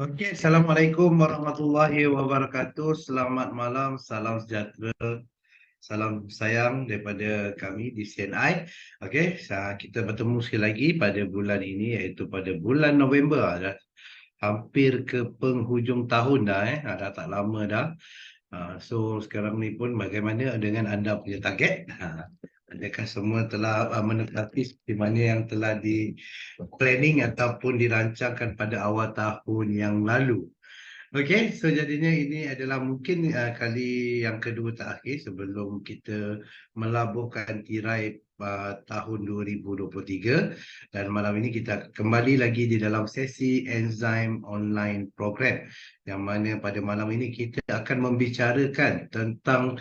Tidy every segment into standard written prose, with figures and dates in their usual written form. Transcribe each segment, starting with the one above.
Okey, Assalamualaikum warahmatullahi wabarakatuh. Selamat malam, salam sejahtera, salam sayang daripada kami di CNI. Okey, kita bertemu sekali lagi pada bulan ini iaitu pada bulan November. Dah hampir ke penghujung tahun dah dah tak lama dah. So sekarang ni pun bagaimana dengan anda punya target? Adakah semua telah menepati seperti mana yang telah di-planning ataupun dirancangkan pada awal tahun yang lalu? Okey, so jadinya ini adalah mungkin kali yang kedua terakhir sebelum kita melabuhkan tirai tahun 2023, dan malam ini kita kembali lagi di dalam sesi Enzyme Online Program, yang mana pada malam ini kita akan membicarakan tentang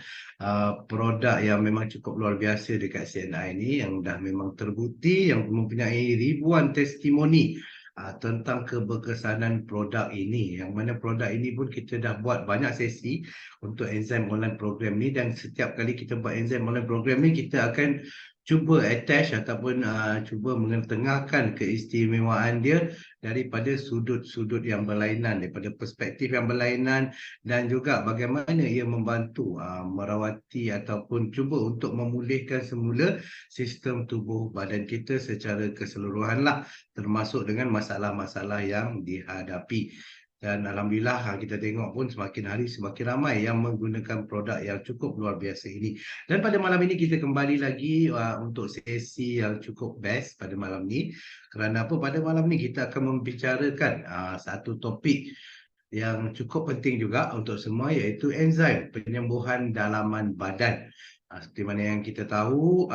produk yang memang cukup luar biasa dekat CNI ini, yang dah memang terbukti, yang mempunyai ribuan testimoni tentang keberkesanan produk ini, yang mana produk ini pun kita dah buat banyak sesi untuk Enzyme Online Program ni, dan setiap kali kita buat Enzyme Online Program ni kita akan cuba attach ataupun cuba mengetengahkan keistimewaan dia daripada sudut-sudut yang berlainan, daripada perspektif yang berlainan, dan juga bagaimana ia membantu merawati ataupun cuba untuk memulihkan semula sistem tubuh badan kita secara keseluruhan lah, termasuk dengan masalah-masalah yang dihadapi. Dan Alhamdulillah kita tengok pun semakin hari semakin ramai yang menggunakan produk yang cukup luar biasa ini. Dan pada malam ini kita kembali lagi untuk sesi yang cukup best pada malam ni. Kerana apa? Pada malam ni kita akan membicarakan satu topik yang cukup penting juga untuk semua, iaitu enzim penyembuhan dalaman badan. Seperti mana yang kita tahu,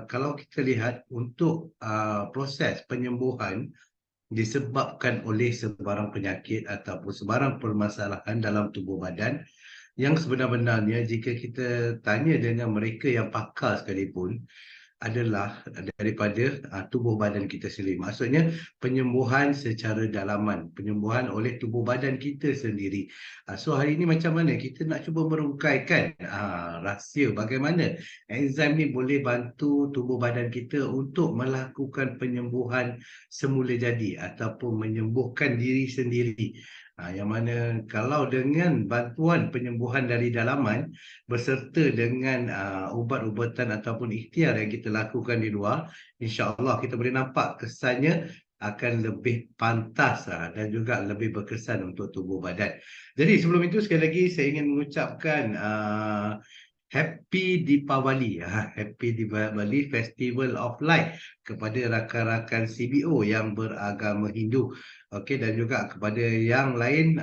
kalau kita lihat untuk proses penyembuhan disebabkan oleh sebarang penyakit ataupun sebarang permasalahan dalam tubuh badan, yang sebenar-benarnya jika kita tanya dengan mereka yang pakar sekalipun, adalah daripada tubuh badan kita sendiri. Maksudnya penyembuhan secara dalaman, penyembuhan oleh tubuh badan kita sendiri. So hari ini macam mana kita nak cuba merungkaikan rahsia bagaimana enzim ni boleh bantu tubuh badan kita untuk melakukan penyembuhan semula jadi ataupun menyembuhkan diri sendiri. Yang mana kalau dengan bantuan penyembuhan dari dalaman berserta dengan ubat-ubatan ataupun ikhtiar yang kita lakukan di luar, insya-Allah kita boleh nampak kesannya akan lebih pantas dan juga lebih berkesan untuk tubuh badan. Jadi sebelum itu sekali lagi saya ingin mengucapkan Happy Deepawali, Happy Deepawali Festival of Light kepada rakan-rakan CBO yang beragama Hindu. Okey, dan juga kepada yang lain,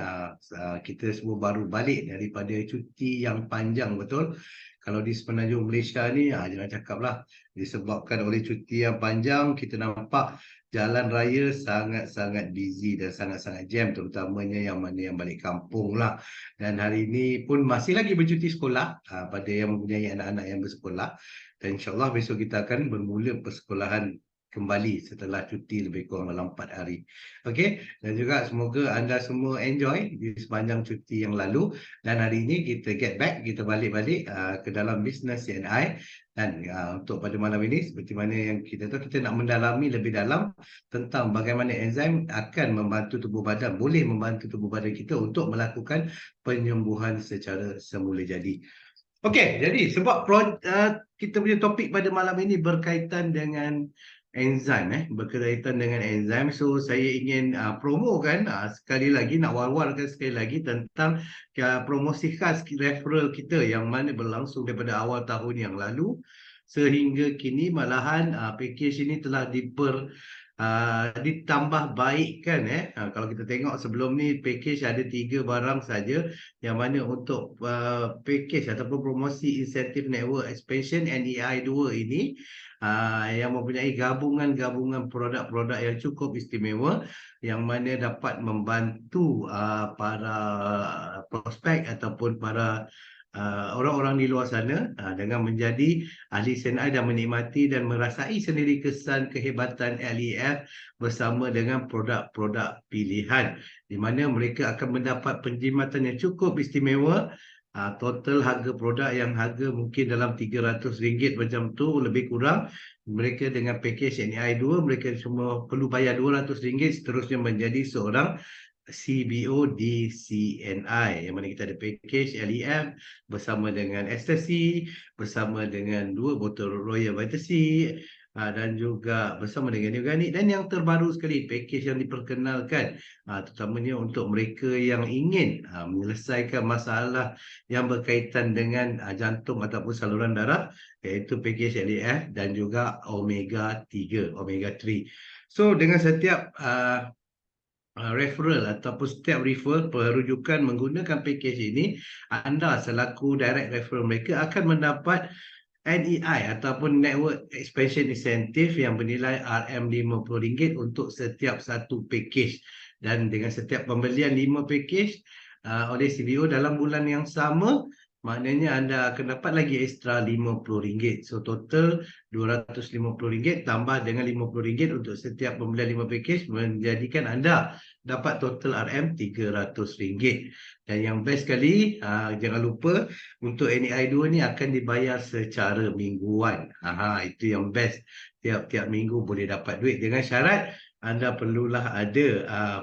kita semua baru balik daripada cuti yang panjang, betul. Kalau di Semenanjung Malaysia ni, jangan cakaplah, disebabkan oleh cuti yang panjang, kita nampak jalan raya sangat-sangat busy dan sangat-sangat jam, terutamanya yang mana yang balik kampung lah. Dan hari ini pun masih lagi bercuti sekolah pada yang mempunyai anak-anak yang bersekolah. Dan insyaAllah besok kita akan bermula persekolahan kembali setelah cuti lebih kurang dalam 4 hari. Okey, dan juga semoga anda semua enjoy di sepanjang cuti yang lalu. Dan hari ini kita get back, kita balik-balik ke dalam bisnes CNI. Dan untuk pada malam ini, seperti mana yang kita tahu, kita nak mendalami lebih dalam tentang bagaimana enzim akan membantu tubuh badan, boleh membantu tubuh badan kita untuk melakukan penyembuhan secara semula jadi. Okey, jadi sebab kita punya topik pada malam ini berkaitan dengan enzim, berkaitan dengan enzim, so saya ingin promokan sekali lagi, nak war-warkan sekali lagi tentang promosi khas referral kita yang mana berlangsung daripada awal tahun yang lalu sehingga kini. Malahan package ini telah ditambah baikkan. Kalau kita tengok sebelum ni package ada 3 barang saja, yang mana untuk package ataupun promosi insentif network expansion NEI 2 ini yang mempunyai gabungan-gabungan produk-produk yang cukup istimewa, yang mana dapat membantu para prospek ataupun para orang-orang di luar sana dengan menjadi ahli CNI dan menikmati dan merasai sendiri kesan kehebatan LEF bersama dengan produk-produk pilihan, di mana mereka akan mendapat penjimatan yang cukup istimewa. Total harga produk yang harga mungkin dalam RM300 macam tu lebih kurang, mereka dengan package NEI 2 mereka semua perlu bayar RM200, seterusnya menjadi seorang CBO di CNI, yang mana kita ada package LEF bersama dengan ekstasi, bersama dengan 2 botol Royal Vitacy, dan juga bersama dengan organik, dan yang terbaru sekali package yang diperkenalkan terutamanya untuk mereka yang ingin menyelesaikan masalah yang berkaitan dengan jantung ataupun saluran darah, iaitu package LEF dan juga omega 3, omega 3. So dengan setiap referral ataupun setiap referral perujukan menggunakan package ini, anda selaku direct referral mereka akan mendapat NEI ataupun Network Expansion Incentive yang bernilai RM50 untuk setiap satu package. Dan dengan setiap pembelian 5 package oleh CBO dalam bulan yang sama, maknanya anda akan dapat lagi ekstra RM50. So total RM250 tambah dengan RM50 untuk setiap pembelian 5 package menjadikan anda dapat total RM300. Dan yang best sekali, jangan lupa untuk NEI 2 ni akan dibayar secara mingguan. Itu yang best. Tiap-tiap minggu boleh dapat duit dengan syarat anda perlulah ada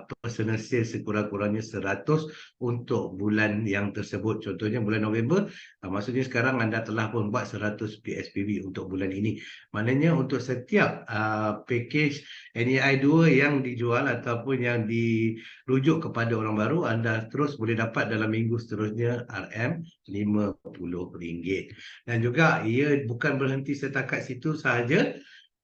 personal sales sekurang-kurangnya 100 untuk bulan yang tersebut. Contohnya bulan November, maksudnya sekarang anda telah pun buat 100 PSPV untuk bulan ini. Maknanya untuk setiap package NEI 2 yang dijual ataupun yang dirujuk kepada orang baru, anda terus boleh dapat dalam minggu seterusnya RM50. Dan juga ia bukan berhenti setakat situ sahaja.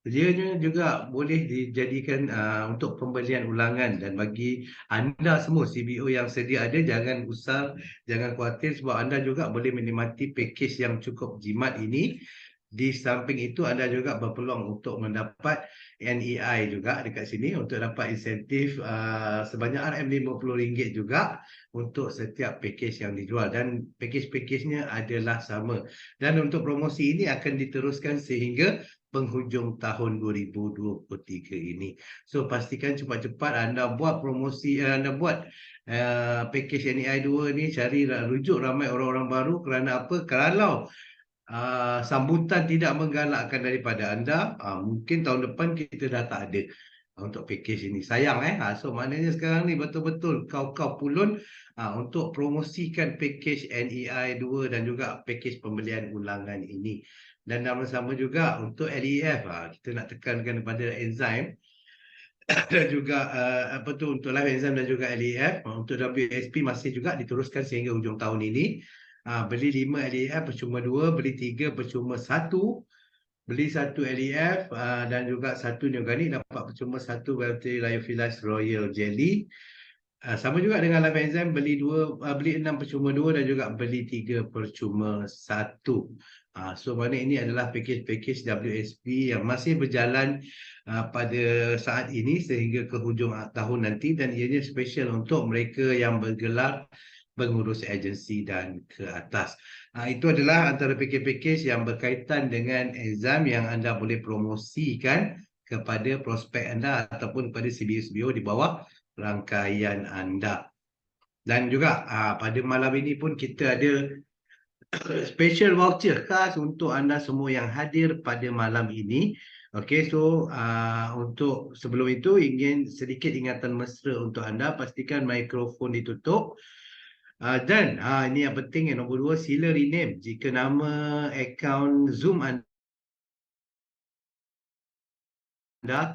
Ianya juga boleh dijadikan untuk pembelian ulangan, dan bagi anda semua CBO yang sedia ada, jangan usah, jangan khawatir sebab anda juga boleh menikmati package yang cukup jimat ini. Di samping itu anda juga berpeluang untuk mendapat NEI juga dekat sini untuk dapat insentif sebanyak RM50 juga untuk setiap package yang dijual, dan package-packagenya adalah sama. Dan untuk promosi ini akan diteruskan sehingga penghujung tahun 2023 ini. So pastikan cepat-cepat anda buat promosi, anda buat package NEI 2 ni, cari rujuk ramai orang-orang baru. Kerana apa? Kalau sambutan tidak menggalakkan daripada anda, mungkin tahun depan kita dah tak ada untuk package ini. Sayang so maknanya sekarang ni betul-betul kau pulun untuk promosikan package NEI 2 dan juga package pembelian ulangan ini. Dan sama-sama juga untuk LEF, kita nak tekankan kepada enzim dan juga untuk live enzim dan juga LEF. Untuk WSP masih juga diteruskan sehingga hujung tahun ini. Beli 5 LEF percuma 2, beli 3 percuma 1, beli 1 LEF dan juga 1 organik dapat percuma 1 Veltri Lyophilized Royal Jelly. Sama juga dengan live enzyme, beli 6 percuma 2 dan juga beli 3 percuma 1. So mana ini adalah package-package WSP yang masih berjalan pada saat ini sehingga ke hujung tahun nanti, dan ianya special untuk mereka yang bergelar pengurus agensi dan ke atas. Itu adalah antara package-package yang berkaitan dengan enzim yang anda boleh promosikan kepada prospek anda ataupun kepada CBO di bawah rangkaian anda. Dan juga pada malam ini pun kita ada special voucher khas untuk anda semua yang hadir pada malam ini. Okey, so untuk sebelum itu ingin sedikit ingatan mesra untuk anda, pastikan mikrofon ditutup. Dan ini yang penting, yang nombor 2, sila rename jika nama akaun Zoom anda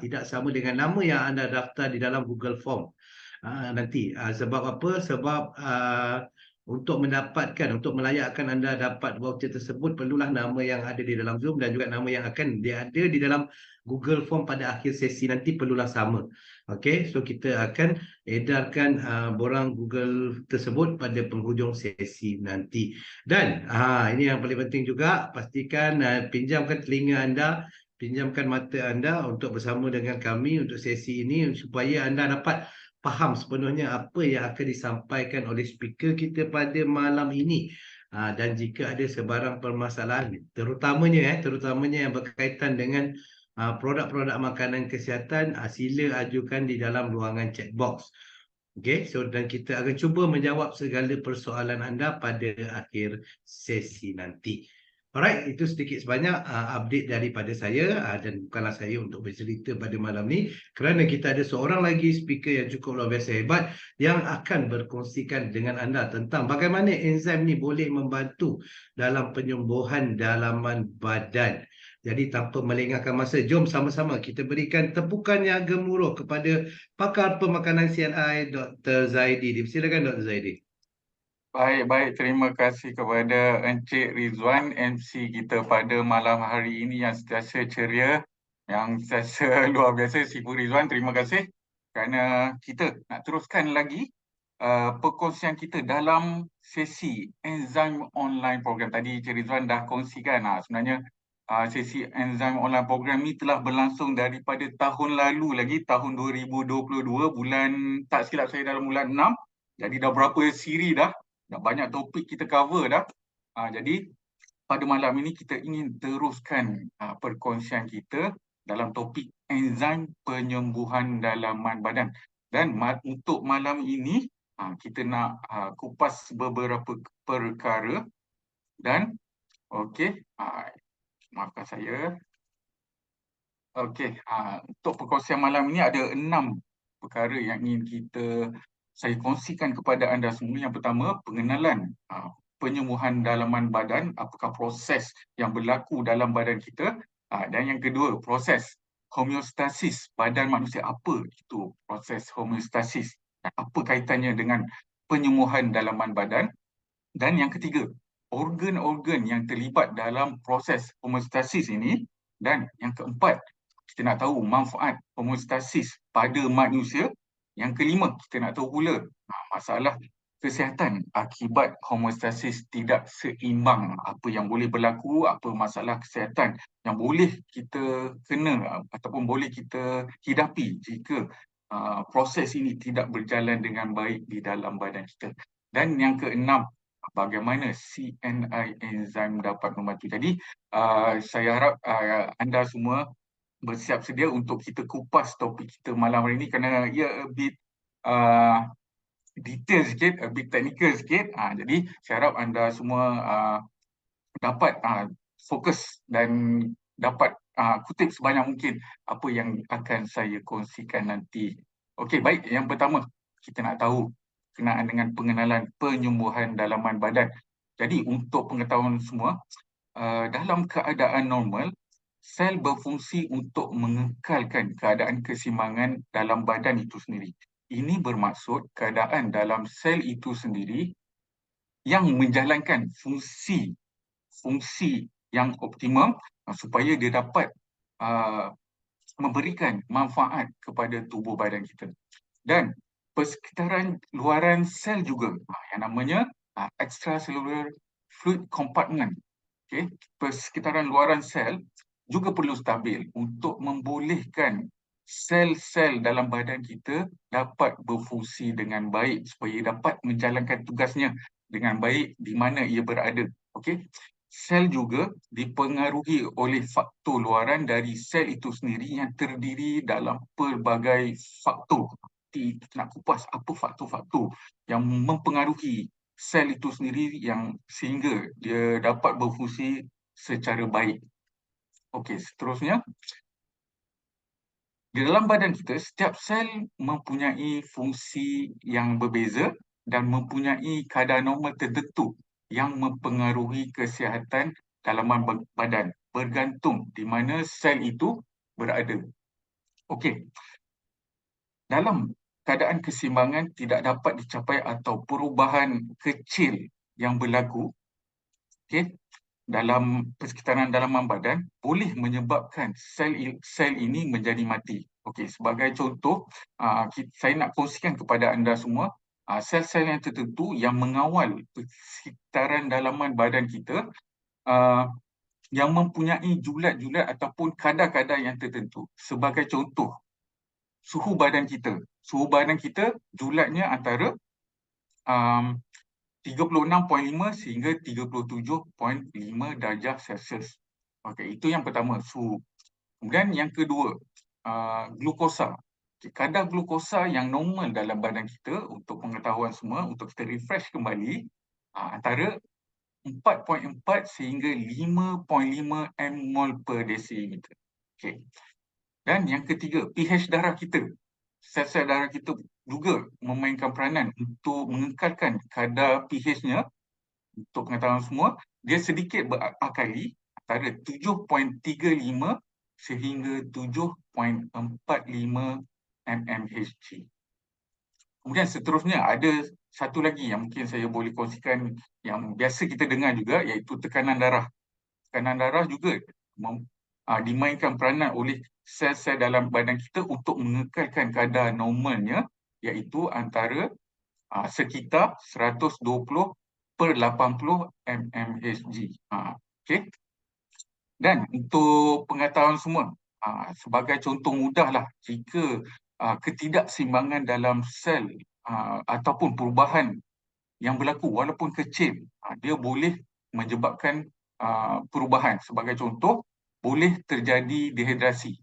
tidak sama dengan nama yang anda daftar di dalam Google Form nanti. Sebab apa? Sebab untuk melayakkan anda dapat voucher tersebut, perlulah nama yang ada di dalam Zoom dan juga nama yang akan ada di dalam Google Form pada akhir sesi nanti perlulah sama. Okey, so kita akan edarkan borang Google tersebut pada penghujung sesi nanti. Dan ini yang paling penting juga, pastikan pinjamkan telinga anda, pinjamkan mata anda untuk bersama dengan kami untuk sesi ini, supaya anda dapat faham sepenuhnya apa yang akan disampaikan oleh speaker kita pada malam ini. Dan jika ada sebarang permasalahan, terutamanya yang berkaitan dengan produk-produk makanan kesihatan, sila ajukan di dalam ruangan chat box. Okey, so dan kita akan cuba menjawab segala persoalan anda pada akhir sesi nanti. Alright, itu sedikit sebanyak update daripada saya dan bukanlah saya untuk bercerita pada malam ni kerana kita ada seorang lagi speaker yang cukup luar biasa hebat yang akan berkongsikan dengan anda tentang bagaimana enzim ni boleh membantu dalam penyembuhan dalaman badan. Jadi tanpa melengahkan masa, jom sama-sama kita berikan tepukan yang gemuruh kepada pakar pemakanan CNI Dr. Zaidi. Silakan Dr. Zaidi. Baik, terima kasih kepada Encik Rizwan, MC kita pada malam hari ini yang sentiasa ceria, yang sentiasa luar biasa. Sipu Rizwan, terima kasih kerana kita nak teruskan lagi perkongsian kita dalam sesi enzim online program. Tadi Encik Rizwan dah kongsikan sebenarnya sesi enzim online program ni telah berlangsung daripada tahun lalu lagi, tahun 2022, bulan, tak silap saya, dalam bulan 6. Jadi dah berapa siri dah banyak topik kita cover dah. Jadi pada malam ini kita ingin teruskan perkongsian kita dalam topik enzim penyembuhan dalaman badan. Dan untuk malam ini kita nak kupas beberapa perkara dan okey, maafkan saya. Okey, untuk perkongsian malam ini ada 6 perkara yang ingin saya kongsikan kepada anda semua. Yang pertama, pengenalan penyembuhan dalaman badan, apakah proses yang berlaku dalam badan kita. Dan yang kedua, proses homeostasis badan manusia. Apa itu proses homeostasis? Dan apa kaitannya dengan penyembuhan dalaman badan? Dan yang ketiga, organ-organ yang terlibat dalam proses homeostasis ini. Dan yang keempat, kita nak tahu manfaat homeostasis pada manusia. Yang kelima, kita nak tahu pula masalah kesihatan akibat homeostasis tidak seimbang. Apa yang boleh berlaku, apa masalah kesihatan yang boleh kita kena ataupun boleh kita hidapi jika proses ini tidak berjalan dengan baik di dalam badan kita. Dan yang keenam, bagaimana CNI enzim dapat membantu. Jadi saya harap anda semua bersiap sedia untuk kita kupas topik kita malam hari ini kerana ia a bit detail sikit, a bit technical sikit. Jadi saya harap anda semua dapat fokus dan dapat kutip sebanyak mungkin apa yang akan saya kongsikan nanti. Okey, baik. Yang pertama, kita nak tahu berkenaan dengan pengenalan penyembuhan dalaman badan. Jadi untuk pengetahuan semua, dalam keadaan normal, sel berfungsi untuk mengekalkan keadaan keseimbangan dalam badan itu sendiri. Ini bermaksud keadaan dalam sel itu sendiri yang menjalankan fungsi yang optimum supaya dia dapat memberikan manfaat kepada tubuh badan kita. Dan persekitaran luaran sel juga yang namanya extracellular fluid compartment. Okay. Persekitaran luaran sel juga perlu stabil untuk membolehkan sel-sel dalam badan kita dapat berfungsi dengan baik supaya dapat menjalankan tugasnya dengan baik di mana ia berada. Okey. Sel juga dipengaruhi oleh faktor luaran dari sel itu sendiri yang terdiri dalam pelbagai faktor. Kita nak kupas apa faktor-faktor yang mempengaruhi sel itu sendiri yang sehingga dia dapat berfungsi secara baik. Okey, seterusnya, di dalam badan kita, setiap sel mempunyai fungsi yang berbeza dan mempunyai kadar normal tertentu yang mempengaruhi kesihatan dalaman badan bergantung di mana sel itu berada. Okey, dalam keadaan keseimbangan tidak dapat dicapai atau perubahan kecil yang berlaku, okey, dalam persekitaran dalaman badan boleh menyebabkan sel ini menjadi mati. Okey, sebagai contoh, saya nak kongsikan kepada anda semua sel-sel yang tertentu yang mengawal persekitaran dalaman badan kita yang mempunyai julat-julat ataupun kadar-kadar yang tertentu. Sebagai contoh, suhu badan kita. Suhu badan kita julatnya antara 36.5 sehingga 37.5 darjah Celsius. Okey, itu yang pertama, suhu. Kemudian yang kedua, glukosa. Okay, kadar glukosa yang normal dalam badan kita, untuk pengetahuan semua, untuk kita refresh kembali, antara 4.4 sehingga 5.5 mmol per desiliter. Okey. Dan yang ketiga, pH darah kita. Sel-sel darah kita juga memainkan peranan untuk mengekalkan kadar pH-nya. Untuk pengetahuan semua, dia sedikit berakali antara 7.35 sehingga 7.45 mmHg. Kemudian seterusnya ada satu lagi yang mungkin saya boleh kongsikan yang biasa kita dengar juga, iaitu tekanan darah. Tekanan darah juga dimainkan peranan oleh sel-sel dalam badan kita untuk mengekalkan kadar normalnya, iaitu antara sekitar 120 per 80 mmHg. Okay. Dan untuk pengetahuan semua, sebagai contoh mudahlah, jika ketidakseimbangan dalam sel ataupun perubahan yang berlaku walaupun kecil, dia boleh menyebabkan perubahan. Sebagai contoh, boleh terjadi dehidrasi,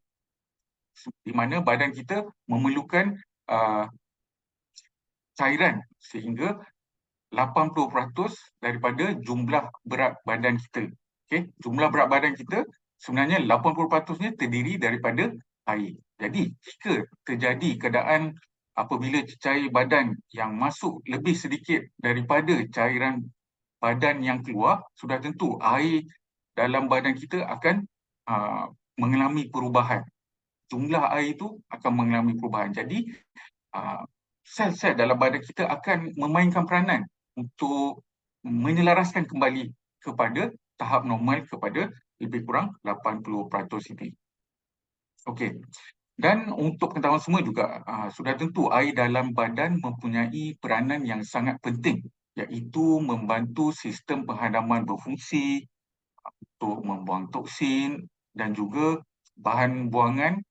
di mana badan kita memerlukan cairan sehingga 80% daripada jumlah berat badan kita. Okay? Jumlah berat badan kita sebenarnya 80%-nya terdiri daripada air. Jadi, jika terjadi keadaan apabila cair badan yang masuk lebih sedikit daripada cairan badan yang keluar, sudah tentu air dalam badan kita akan mengalami perubahan. Jumlah air itu akan mengalami perubahan. Jadi, sel-sel dalam badan kita akan memainkan peranan untuk menyelaraskan kembali kepada tahap normal kepada lebih kurang 80% ini. Okey. Dan untuk pengetahuan semua juga, sudah tentu air dalam badan mempunyai peranan yang sangat penting, iaitu membantu sistem penghadaman berfungsi, untuk membuang toksin dan juga bahan buangan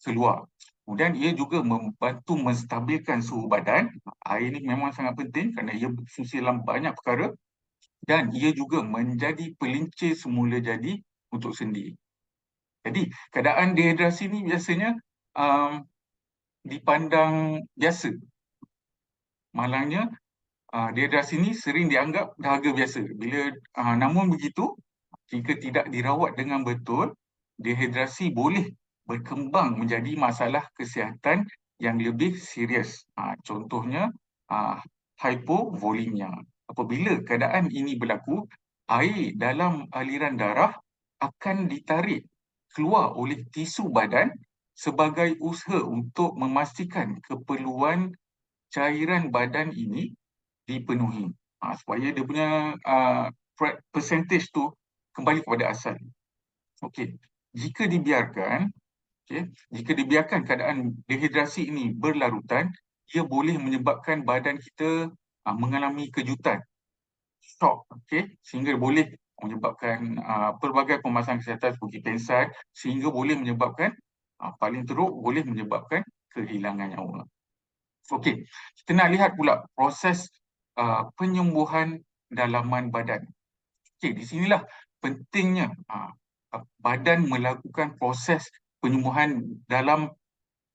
keluar. Kemudian ia juga membantu menstabilkan suhu badan. Air ini memang sangat penting kerana ia berfungsi dalam banyak perkara, dan ia juga menjadi pelincir semula jadi untuk sendi. Jadi keadaan dehidrasi ini biasanya dipandang biasa. Malangnya dehidrasi ini sering dianggap dahaga biasa. Namun begitu, jika tidak dirawat dengan betul, dehidrasi boleh berkembang menjadi masalah kesihatan yang lebih serius. Contohnya hypovolemia. Apabila keadaan ini berlaku, air dalam aliran darah akan ditarik keluar oleh tisu badan sebagai usaha untuk memastikan keperluan cairan badan ini dipenuhi. Supaya dia punya percentage tu kembali kepada asal. Okey, jika dibiarkan, keadaan dehidrasi ini berlarutan, ia boleh menyebabkan badan kita mengalami kejutan, shock, sehingga boleh menyebabkan pelbagai permasalahan kesihatan seperti pingsan, sehingga boleh menyebabkan, paling teruk, boleh menyebabkan kehilangan nyawa. Okey, kita nak lihat pula proses penyembuhan dalaman badan. Okey, di sinilah pentingnya badan melakukan proses penyembuhan dalam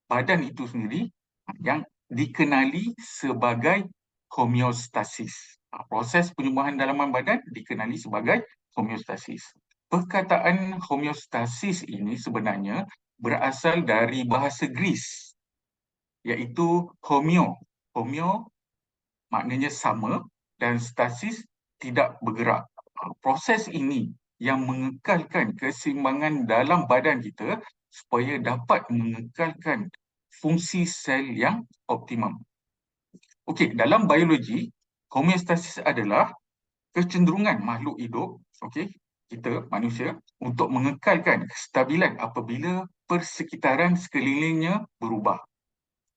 badan itu sendiri yang dikenali sebagai homeostasis. Proses penyembuhan dalaman badan dikenali sebagai homeostasis. Perkataan homeostasis ini sebenarnya berasal dari bahasa Greece, iaitu homeo. Homeo maknanya sama dan stasis tidak bergerak. Proses ini yang mengekalkan keseimbangan dalam badan kita supaya dapat mengekalkan fungsi sel yang optimum. Okey, dalam biologi, homeostasis adalah kecenderungan makhluk hidup, kita manusia, untuk mengekalkan kestabilan apabila persekitaran sekelilingnya berubah.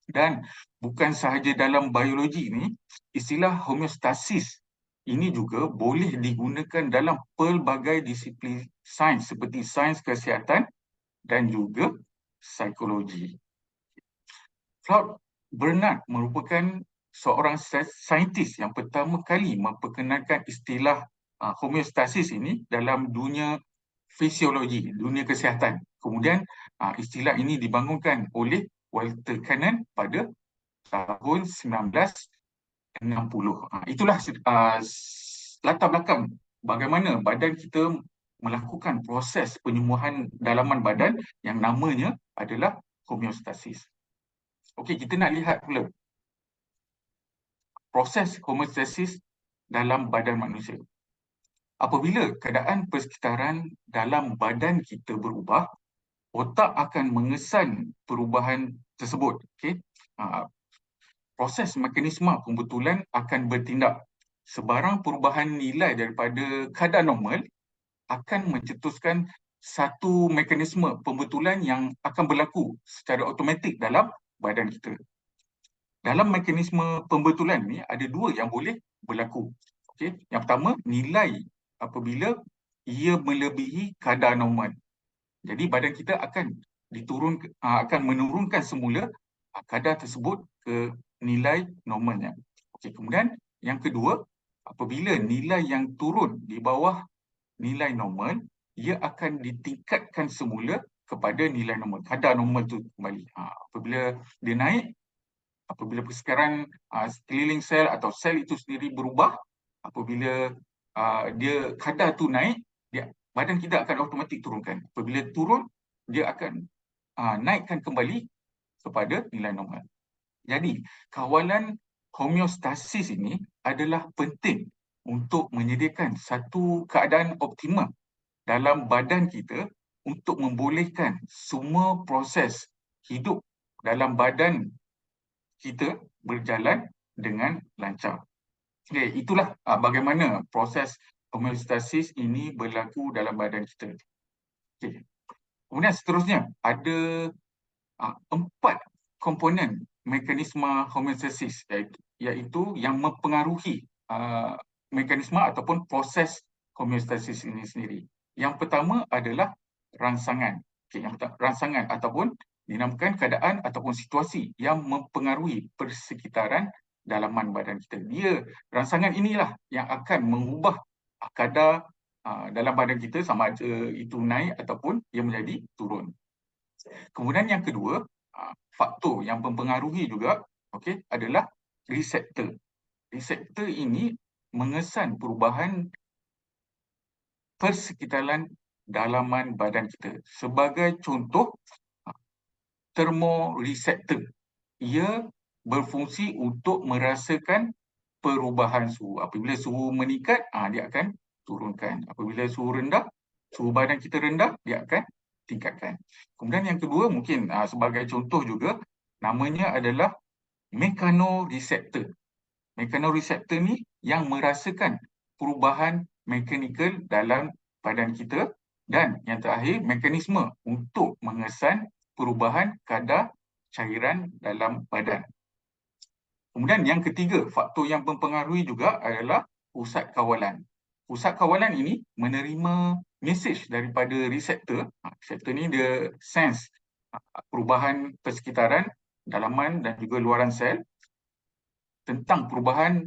Dan bukan sahaja dalam biologi ini, istilah homeostasis ini juga boleh digunakan dalam pelbagai disiplin sains seperti sains kesihatan dan juga psikologi. Claude Bernard merupakan seorang saintis yang pertama kali memperkenalkan istilah homeostasis ini dalam dunia fisiologi, dunia kesihatan. Kemudian istilah ini dibangunkan oleh Walter Cannon pada tahun 1960. Itulah latar belakang bagaimana badan kita melakukan proses penyembuhan dalaman badan yang namanya adalah homeostasis. Okey, kita nak lihat pula proses homeostasis dalam badan manusia. Apabila keadaan persekitaran dalam badan kita berubah, otak akan mengesan perubahan tersebut. Okey. Proses mekanisme pembetulan akan bertindak. Sebarang perubahan nilai daripada kadar normal akan mencetuskan satu mekanisme pembetulan yang akan berlaku secara automatik dalam badan kita. Dalam mekanisme pembetulan ni ada dua yang boleh berlaku. Okey, yang pertama, nilai apabila ia melebihi kadar normal. Jadi badan kita akan menurunkan semula kadar tersebut ke nilai normalnya. Okey, kemudian yang kedua, apabila nilai yang turun di bawah nilai normal, ia akan ditingkatkan semula kepada nilai normal, kadar normal tu kembali. Apabila dia naik, apabila persekitaran sekeliling sel atau sel itu sendiri berubah, apabila dia kadar tu naik, badan kita akan automatik turunkan. Apabila turun, dia akan naikkan kembali kepada nilai normal. Jadi, kawalan homeostasis ini adalah penting untuk menyediakan satu keadaan optimum dalam badan kita untuk membolehkan semua proses hidup dalam badan kita berjalan dengan lancar. Okay, itulah bagaimana proses homeostasis ini berlaku dalam badan kita. Okay. Kemudian seterusnya, ada 4 komponen mekanisme homeostasis, iaitu yang mempengaruhi mekanisme ataupun proses homeostasis ini sendiri. Yang pertama adalah rangsangan. Okay, rangsangan ataupun dinamakan keadaan ataupun situasi yang mempengaruhi persekitaran dalaman badan kita. Rangsangan inilah yang akan mengubah kadar dalam badan kita sama ada itu naik ataupun ia menjadi turun. Kemudian yang kedua, faktor yang mempengaruhi juga adalah reseptor. Reseptor ini mengesan perubahan persekitaran dalaman badan kita. Sebagai contoh, termoreseptor. Ia berfungsi untuk merasakan perubahan suhu. Apabila suhu meningkat, dia akan turunkan. Apabila suhu rendah, suhu badan kita rendah, dia akan tingkatkan. Kemudian yang kedua, mungkin sebagai contoh juga, namanya adalah mekanoreseptor. Mekanoreseptor ni yang merasakan perubahan mekanikal dalam badan kita, dan yang terakhir, mekanisme untuk mengesan perubahan kadar cairan dalam badan. Kemudian yang ketiga, faktor yang mempengaruhi juga adalah pusat kawalan. Pusat kawalan ini menerima mesej daripada reseptor. Reseptor ni dia sense perubahan persekitaran dalaman dan juga luaran sel tentang perubahan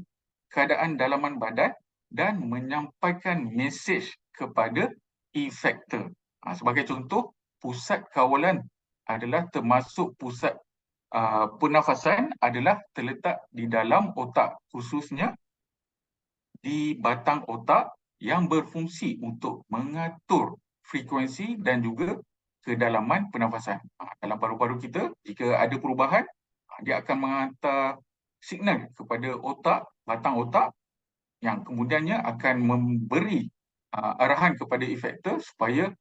keadaan dalaman badan dan menyampaikan mesej kepada efektor. Sebagai contoh, pusat kawalan adalah termasuk pusat pernafasan adalah terletak di dalam otak, khususnya di batang otak yang berfungsi untuk mengatur frekuensi dan juga kedalaman pernafasan. Dalam paru-paru kita, jika ada perubahan, dia akan menghantar signal kepada otak, batang otak, yang kemudiannya akan memberi arahan kepada efektor supaya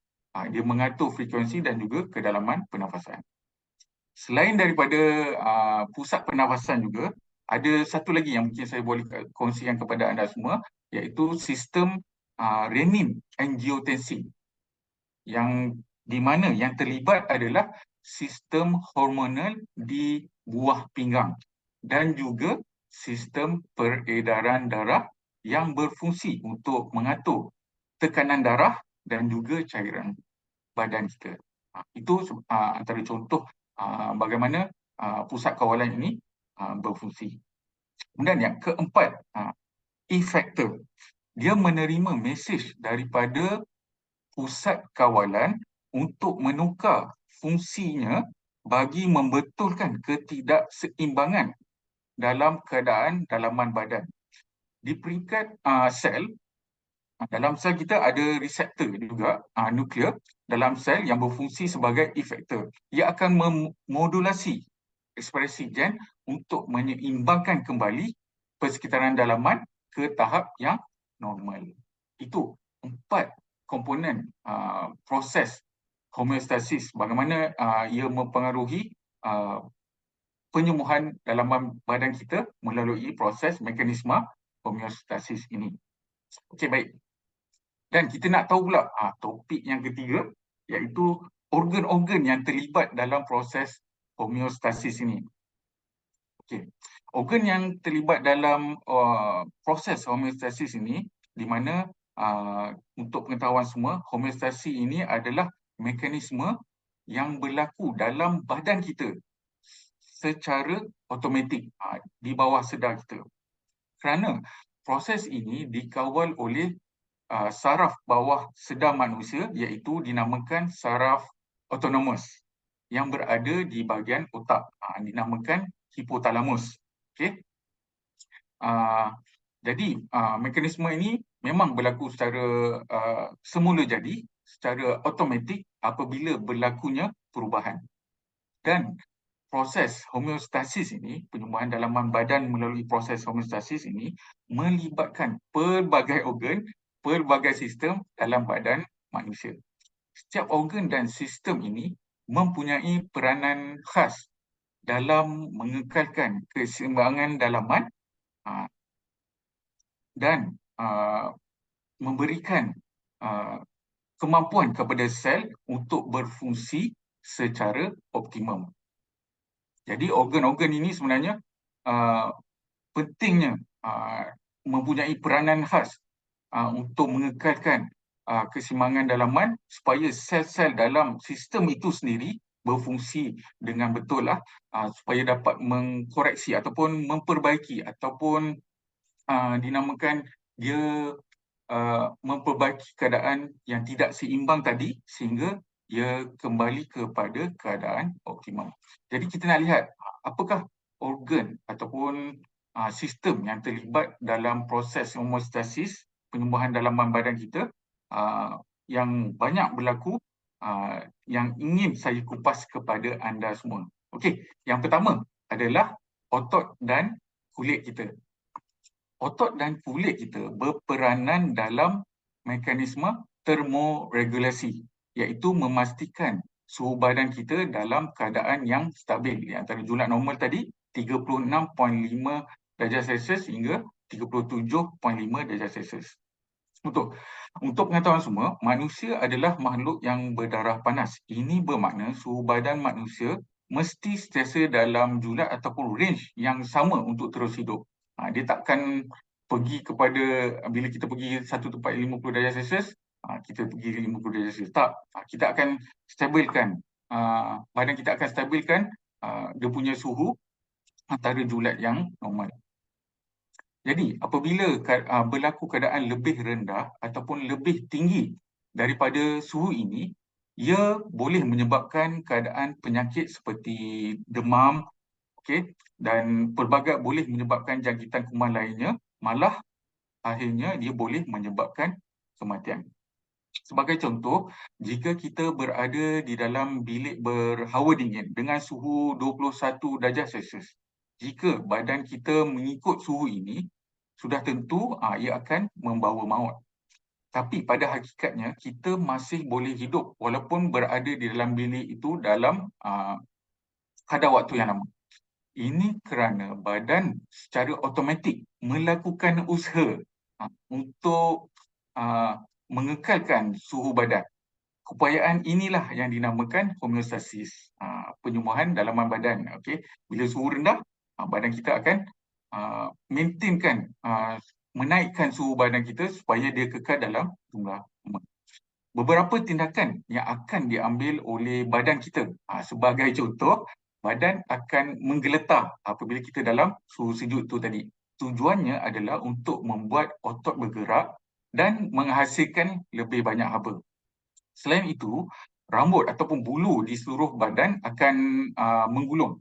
dia mengatur frekuensi dan juga kedalaman pernafasan. Selain daripada pusat pernafasan juga, ada satu lagi yang mungkin saya boleh kongsikan kepada anda semua, iaitu sistem renin-angiotensin, yang di mana yang terlibat adalah sistem hormonal di buah pinggang dan juga sistem peredaran darah yang berfungsi untuk mengatur tekanan darah dan juga cairan badan kita. Itu antara contoh bagaimana pusat kawalan ini berfungsi. Kemudian yang keempat, efektor. Dia menerima mesej daripada pusat kawalan untuk menukar fungsinya bagi membetulkan ketidakseimbangan dalam keadaan dalaman badan. Di peringkat sel, dalam sel kita ada reseptor juga, nuklear dalam sel yang berfungsi sebagai efektor. Ia akan memodulasi ekspresi gen untuk menyeimbangkan kembali persekitaran dalaman ke tahap yang normal. Itu 4 komponen proses homeostasis, bagaimana ia mempengaruhi penyembuhan dalaman badan kita melalui proses mekanisme homeostasis ini. Okey, baik. Dan kita nak tahu pula topik yang ketiga, iaitu organ-organ yang terlibat dalam proses homeostasis ini. Okey. Organ yang terlibat dalam proses homeostasis ini, di mana untuk pengetahuan semua, homeostasis ini adalah mekanisme yang berlaku dalam badan kita secara automatik di bawah sedar kita. Kerana proses ini dikawal oleh saraf bawah sedar manusia, iaitu dinamakan saraf autonomous yang berada di bahagian otak, dinamakan hipotalamus. Okey. Jadi mekanisme ini memang berlaku secara semula jadi, secara automatik apabila berlakunya perubahan. Dan proses homeostasis ini, penyembuhan dalaman badan melalui proses homeostasis ini melibatkan pelbagai organ, pelbagai sistem dalam badan manusia. Setiap organ dan sistem ini mempunyai peranan khas dalam mengekalkan keseimbangan dalaman dan memberikan kemampuan kepada sel untuk berfungsi secara optimum. Jadi organ-organ ini sebenarnya pentingnya mempunyai peranan khas untuk mengekalkan keseimbangan dalaman supaya sel-sel dalam sistem itu sendiri berfungsi dengan betul supaya dapat mengkoreksi ataupun memperbaiki ataupun dinamakan dia memperbaiki keadaan yang tidak seimbang tadi sehingga ia kembali kepada keadaan optimum. Jadi kita nak lihat apakah organ ataupun sistem yang terlibat dalam proses homeostasis, penyembuhan dalaman badan kita yang banyak berlaku, yang ingin saya kupas kepada anda semua. Okey, yang pertama adalah otot dan kulit kita. Otot dan kulit kita berperanan dalam mekanisme termoregulasi, iaitu memastikan suhu badan kita dalam keadaan yang stabil di antara julat normal tadi 36.5 darjah Celsius hingga 37.5 darjah Celsius. Untuk pengetahuan semua, manusia adalah makhluk yang berdarah panas. Ini bermakna suhu badan manusia mesti sentiasa dalam julat ataupun range yang sama untuk terus hidup. Dia takkan pergi kepada, bila kita pergi satu tempat 50 darjah Celsius, kita pergi 50 darjah Celsius. Tak, kita akan stabilkan, badan kita akan stabilkan dia punya suhu antara julat yang normal. Jadi apabila berlaku keadaan lebih rendah ataupun lebih tinggi daripada suhu ini, ia boleh menyebabkan keadaan penyakit seperti demam, dan pelbagai boleh menyebabkan jangkitan kuman lainnya, malah akhirnya dia boleh menyebabkan kematian. Sebagai contoh, jika kita berada di dalam bilik berhawa dingin dengan suhu 21 darjah Celsius, jika badan kita mengikut suhu ini, sudah tentu ia akan membawa maut. Tapi pada hakikatnya, kita masih boleh hidup walaupun berada di dalam bilik itu dalam kadar waktu yang lama. Ini kerana badan secara automatik melakukan usaha untuk mengekalkan suhu badan. Keupayaan inilah yang dinamakan homeostasis, penyembuhan dalaman badan. Bila suhu rendah, badan kita akan maintainkan, menaikkan suhu badan kita supaya dia kekal dalam jumlah normal. Beberapa tindakan yang akan diambil oleh badan kita, sebagai contoh, badan akan menggeletar apabila kita dalam suhu sejuk tu tadi. Tujuannya adalah untuk membuat otot bergerak dan menghasilkan lebih banyak haba. Selain itu, rambut ataupun bulu di seluruh badan akan menggulung.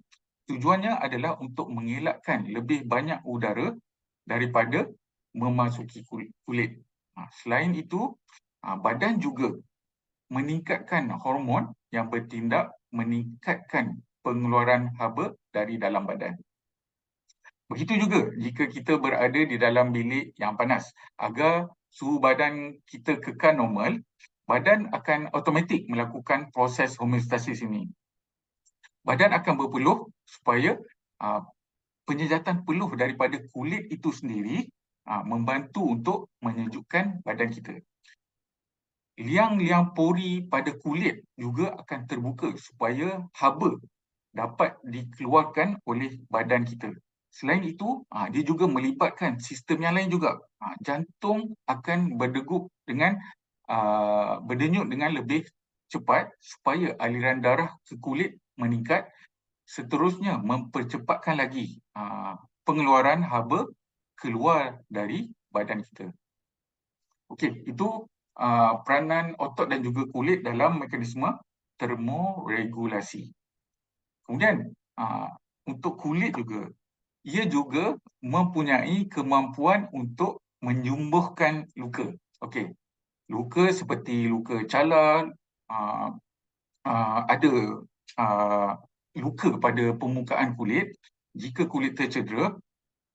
Tujuannya adalah untuk mengelakkan lebih banyak udara daripada memasuki kulit. Selain itu, badan juga meningkatkan hormon yang bertindak meningkatkan pengeluaran haba dari dalam badan. Begitu juga jika kita berada di dalam bilik yang panas. Agar suhu badan kita kekal normal, badan akan automatik melakukan proses homeostasis ini. Badan akan berpeluh supaya penyejatan peluh daripada kulit itu sendiri membantu untuk menyejukkan badan kita. Liang-liang pori pada kulit juga akan terbuka supaya haba dapat dikeluarkan oleh badan kita. Selain itu, dia juga melibatkan sistem yang lain juga. Jantung akan berdegup dengan berdenyut dengan lebih cepat supaya aliran darah ke kulit meningkat. Seterusnya, mempercepatkan lagi pengeluaran haba keluar dari badan kita. Okey, itu peranan otot dan juga kulit dalam mekanisme termoregulasi. Kemudian, untuk kulit juga, ia juga mempunyai kemampuan untuk menyembuhkan luka. Okey, luka seperti luka calar, ada luka pada permukaan kulit. Jika kulit tercedera,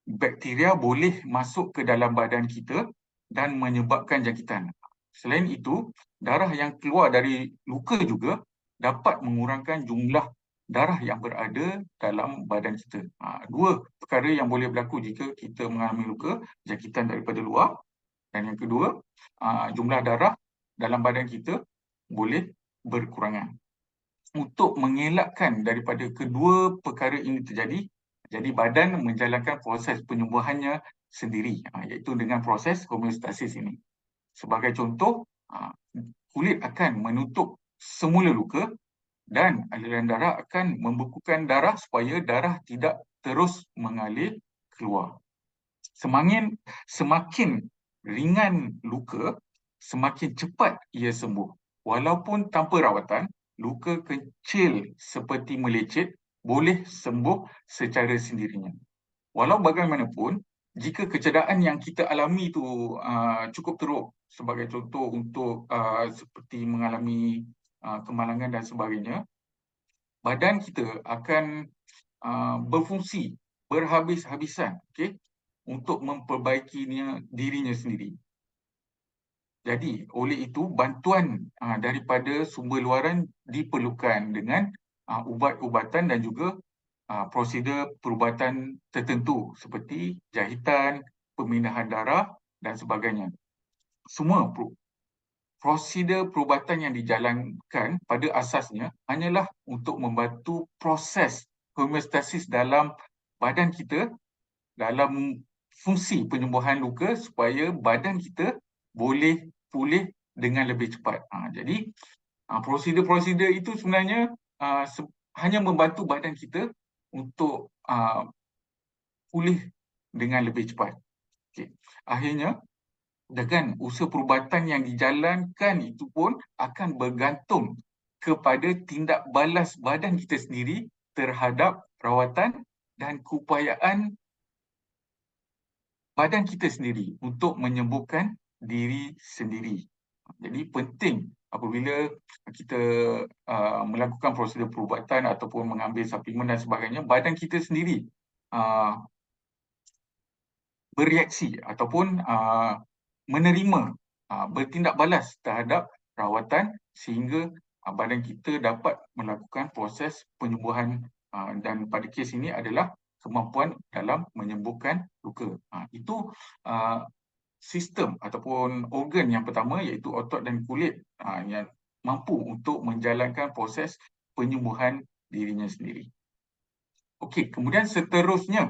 bakteria boleh masuk ke dalam badan kita dan menyebabkan jangkitan. Selain itu, darah yang keluar dari luka juga dapat mengurangkan jumlah darah yang berada dalam badan kita. Dua perkara yang boleh berlaku jika kita mengalami luka, jangkitan daripada luar, dan yang kedua, jumlah darah dalam badan kita boleh berkurangan. Untuk mengelakkan daripada kedua perkara ini terjadi, jadi badan menjalankan proses penyembuhannya sendiri, iaitu dengan proses homeostasis ini. Sebagai contoh, kulit akan menutup semula luka dan aliran darah akan membekukan darah supaya darah tidak terus mengalir keluar. Semakin ringan luka, semakin cepat ia sembuh. Walaupun tanpa rawatan, luka kecil seperti melecet boleh sembuh secara sendirinya. Walau bagaimanapun, jika kecederaan yang kita alami itu cukup teruk, sebagai contoh untuk seperti mengalami kemalangan dan sebagainya, badan kita akan berfungsi berhabis-habisan, untuk memperbaiki dirinya sendiri. Jadi, oleh itu, bantuan daripada sumber luaran diperlukan dengan ubat-ubatan dan juga prosedur perubatan tertentu seperti jahitan, pemindahan darah dan sebagainya. Semua prosedur perubatan yang dijalankan pada asasnya hanyalah untuk membantu proses homeostasis dalam badan kita dalam fungsi penyembuhan luka supaya badan kita boleh pulih dengan lebih cepat. Jadi, prosedur-prosedur itu sebenarnya hanya membantu badan kita untuk pulih dengan lebih cepat. Akhirnya, dengan usaha perubatan yang dijalankan itu pun akan bergantung kepada tindak balas badan kita sendiri terhadap rawatan dan keupayaan badan kita sendiri untuk menyembuhkan diri sendiri. Jadi penting apabila kita melakukan prosedur perubatan ataupun mengambil suplemen dan sebagainya, badan kita sendiri bereaksi ataupun menerima bertindak balas terhadap rawatan sehingga badan kita dapat melakukan proses penyembuhan dan pada kes ini adalah kemampuan dalam menyembuhkan luka. Itu sistem ataupun organ yang pertama, iaitu otot dan kulit yang mampu untuk menjalankan proses penyembuhan dirinya sendiri. Okey, kemudian seterusnya,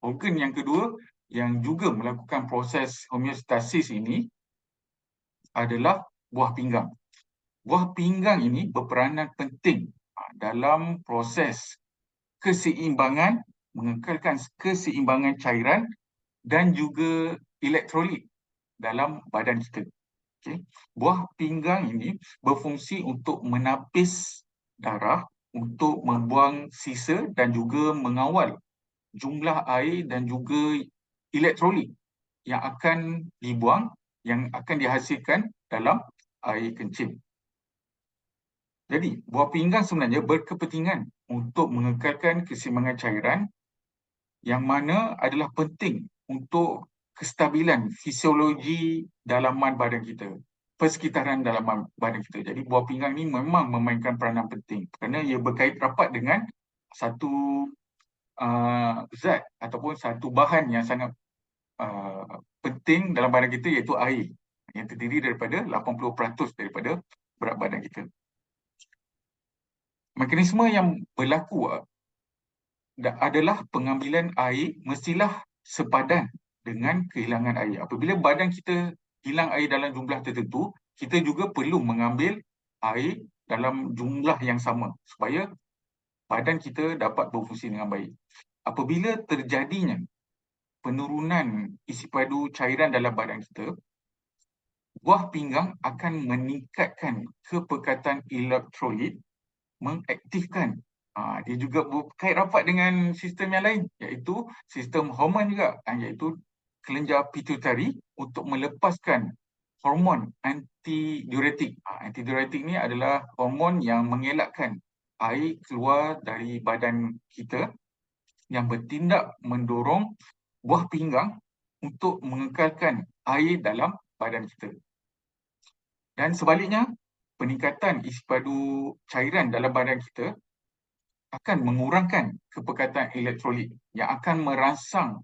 organ yang kedua yang juga melakukan proses homeostasis ini adalah buah pinggang. Buah pinggang ini berperanan penting dalam proses keseimbangan, mengekalkan keseimbangan cairan dan juga elektrolit dalam badan kita. Buah pinggang ini berfungsi untuk menapis darah, untuk membuang sisa dan juga mengawal jumlah air dan juga elektrolit yang akan dibuang, yang akan dihasilkan dalam air kencing. Jadi, buah pinggang sebenarnya berkepentingan untuk mengekalkan keseimbangan cairan yang mana adalah penting untuk kestabilan fisiologi dalaman badan kita, persekitaran dalaman badan kita. Jadi buah pinggang ni memang memainkan peranan penting kerana ia berkait rapat dengan satu zat ataupun satu bahan yang sangat penting dalam badan kita, iaitu air, yang terdiri daripada 80% daripada berat badan kita. Mekanisme yang berlaku adalah pengambilan air mestilah sepadan dengan kehilangan air. Apabila badan kita hilang air dalam jumlah tertentu, kita juga perlu mengambil air dalam jumlah yang sama supaya badan kita dapat berfungsi dengan baik. Apabila terjadinya penurunan isi padu cairan dalam badan kita, buah pinggang akan meningkatkan kepekatan elektrolit, mengaktifkan. Dia juga berkait rapat dengan sistem yang lain, iaitu sistem hormon juga, iaitu kelenjar pituitari untuk melepaskan hormon antidiuretik. Antidiuretik ni adalah hormon yang mengelakkan air keluar dari badan kita, yang bertindak mendorong buah pinggang untuk mengekalkan air dalam badan kita. Dan sebaliknya, peningkatan isi padu cairan dalam badan kita akan mengurangkan kepekatan elektrolit yang akan merangsang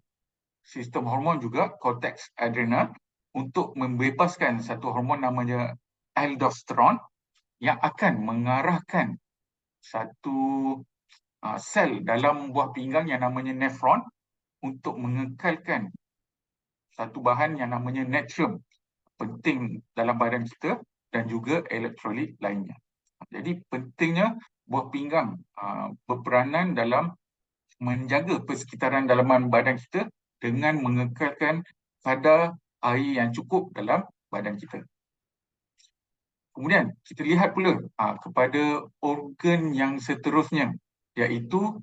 sistem hormon juga, korteks adrenal, untuk membebaskan satu hormon namanya aldosteron yang akan mengarahkan satu sel dalam buah pinggang yang namanya nefron untuk mengekalkan satu bahan yang namanya natrium, penting dalam badan kita, dan juga elektrolit lainnya. Jadi pentingnya buah pinggang berperanan dalam menjaga persekitaran dalaman badan kita dengan mengekalkan kadar air yang cukup dalam badan kita. Kemudian kita lihat pula kepada organ yang seterusnya, iaitu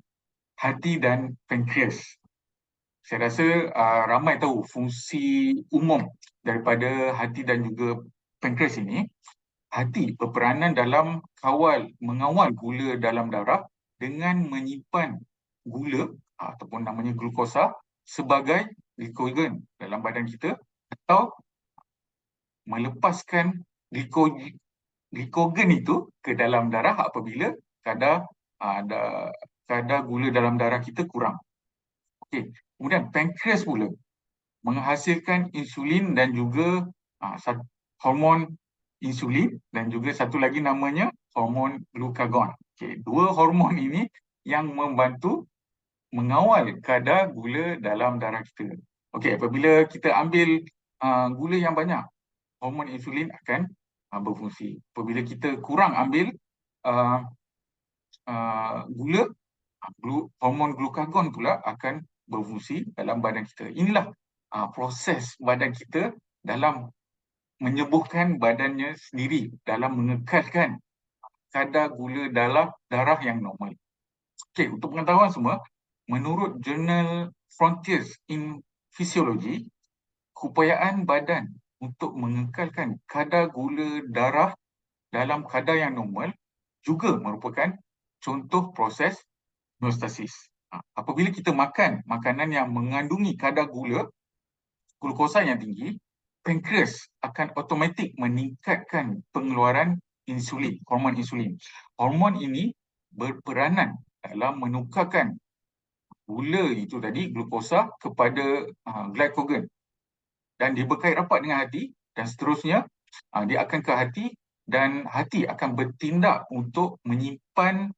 hati dan pankreas. Saya rasa ramai tahu fungsi umum daripada hati dan juga pankreas ini. Hati berperanan dalam mengawal gula dalam darah dengan menyimpan gula ataupun namanya glukosa sebagai glikogen dalam badan kita, atau melepaskan glikogen itu ke dalam darah apabila kadar gula dalam darah kita kurang. Okey, kemudian pankreas pula menghasilkan insulin dan juga hormon insulin, dan juga satu lagi namanya hormon glukagon. Okay, dua hormon ini yang membantu mengawal kadar gula dalam darah kita. Okey, apabila kita ambil gula yang banyak, hormon insulin akan berfungsi. Apabila kita kurang ambil gula, hormon glukagon pula akan berfungsi dalam badan kita. Inilah proses badan kita dalam menyembuhkan badannya sendiri, dalam mengekalkan kadar gula dalam darah yang normal. Okey, untuk pengetahuan semua, menurut jurnal Frontiers in Physiology, keupayaan badan untuk mengekalkan kadar gula darah dalam kadar yang normal juga merupakan contoh proses homeostasis. Apabila kita makan makanan yang mengandungi kadar glukosa yang tinggi, pankreas akan automatik meningkatkan pengeluaran insulin, hormon insulin. Hormon ini berperanan dalam menukarkan gula itu tadi, glukosa, kepada glikogen, dan dia berkait rapat dengan hati, dan seterusnya dia akan ke hati, dan hati akan bertindak untuk menyimpan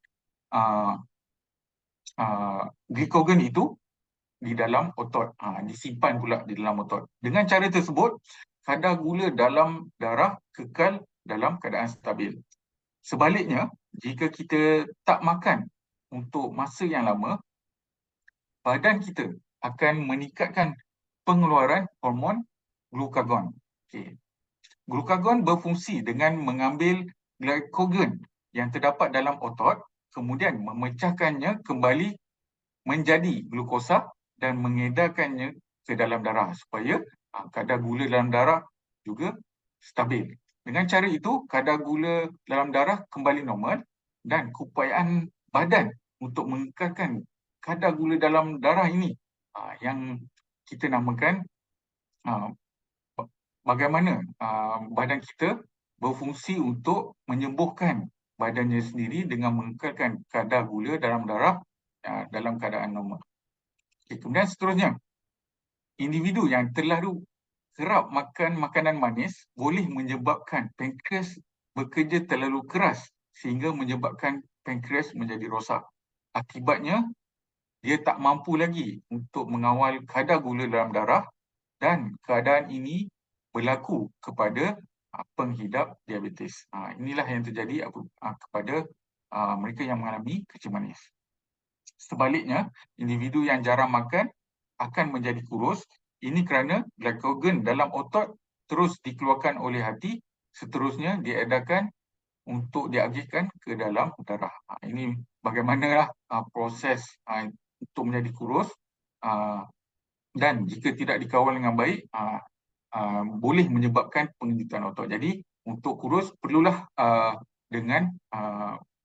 glikogen itu di dalam otot, disimpan pula di dalam otot. Dengan cara tersebut, kadar gula dalam darah kekal dalam keadaan stabil. Sebaliknya, jika kita tak makan untuk masa yang lama, badan kita akan meningkatkan pengeluaran hormon glukagon. Okay. Glukagon berfungsi dengan mengambil glikogen yang terdapat dalam otot, kemudian memecahkannya kembali menjadi glukosa dan mengedarkannya ke dalam darah supaya kadar gula dalam darah juga stabil. Dengan cara itu, kadar gula dalam darah kembali normal dan keupayaan badan untuk mengekalkan kadar gula dalam darah ini yang kita namakan bagaimana badan kita berfungsi untuk menyembuhkan badannya sendiri dengan mengekalkan kadar gula dalam darah dalam keadaan normal. Okay, kemudian seterusnya, individu yang terlalu kerap makan makanan manis boleh menyebabkan pankreas bekerja terlalu keras sehingga menyebabkan pankreas menjadi rosak. Akibatnya, dia tak mampu lagi untuk mengawal kadar gula dalam darah dan keadaan ini berlaku kepada penghidap diabetes. Inilah yang terjadi kepada mereka yang mengalami kencing manis. Sebaliknya, individu yang jarang makan akan menjadi kurus. Ini kerana glikogen dalam otot terus dikeluarkan oleh hati, seterusnya diedarkan untuk diagihkan ke dalam darah. Ini bagaimanalah proses untuk menjadi kurus, dan jika tidak dikawal dengan baik, boleh menyebabkan pengejutan otot. Jadi untuk kurus perlulah dengan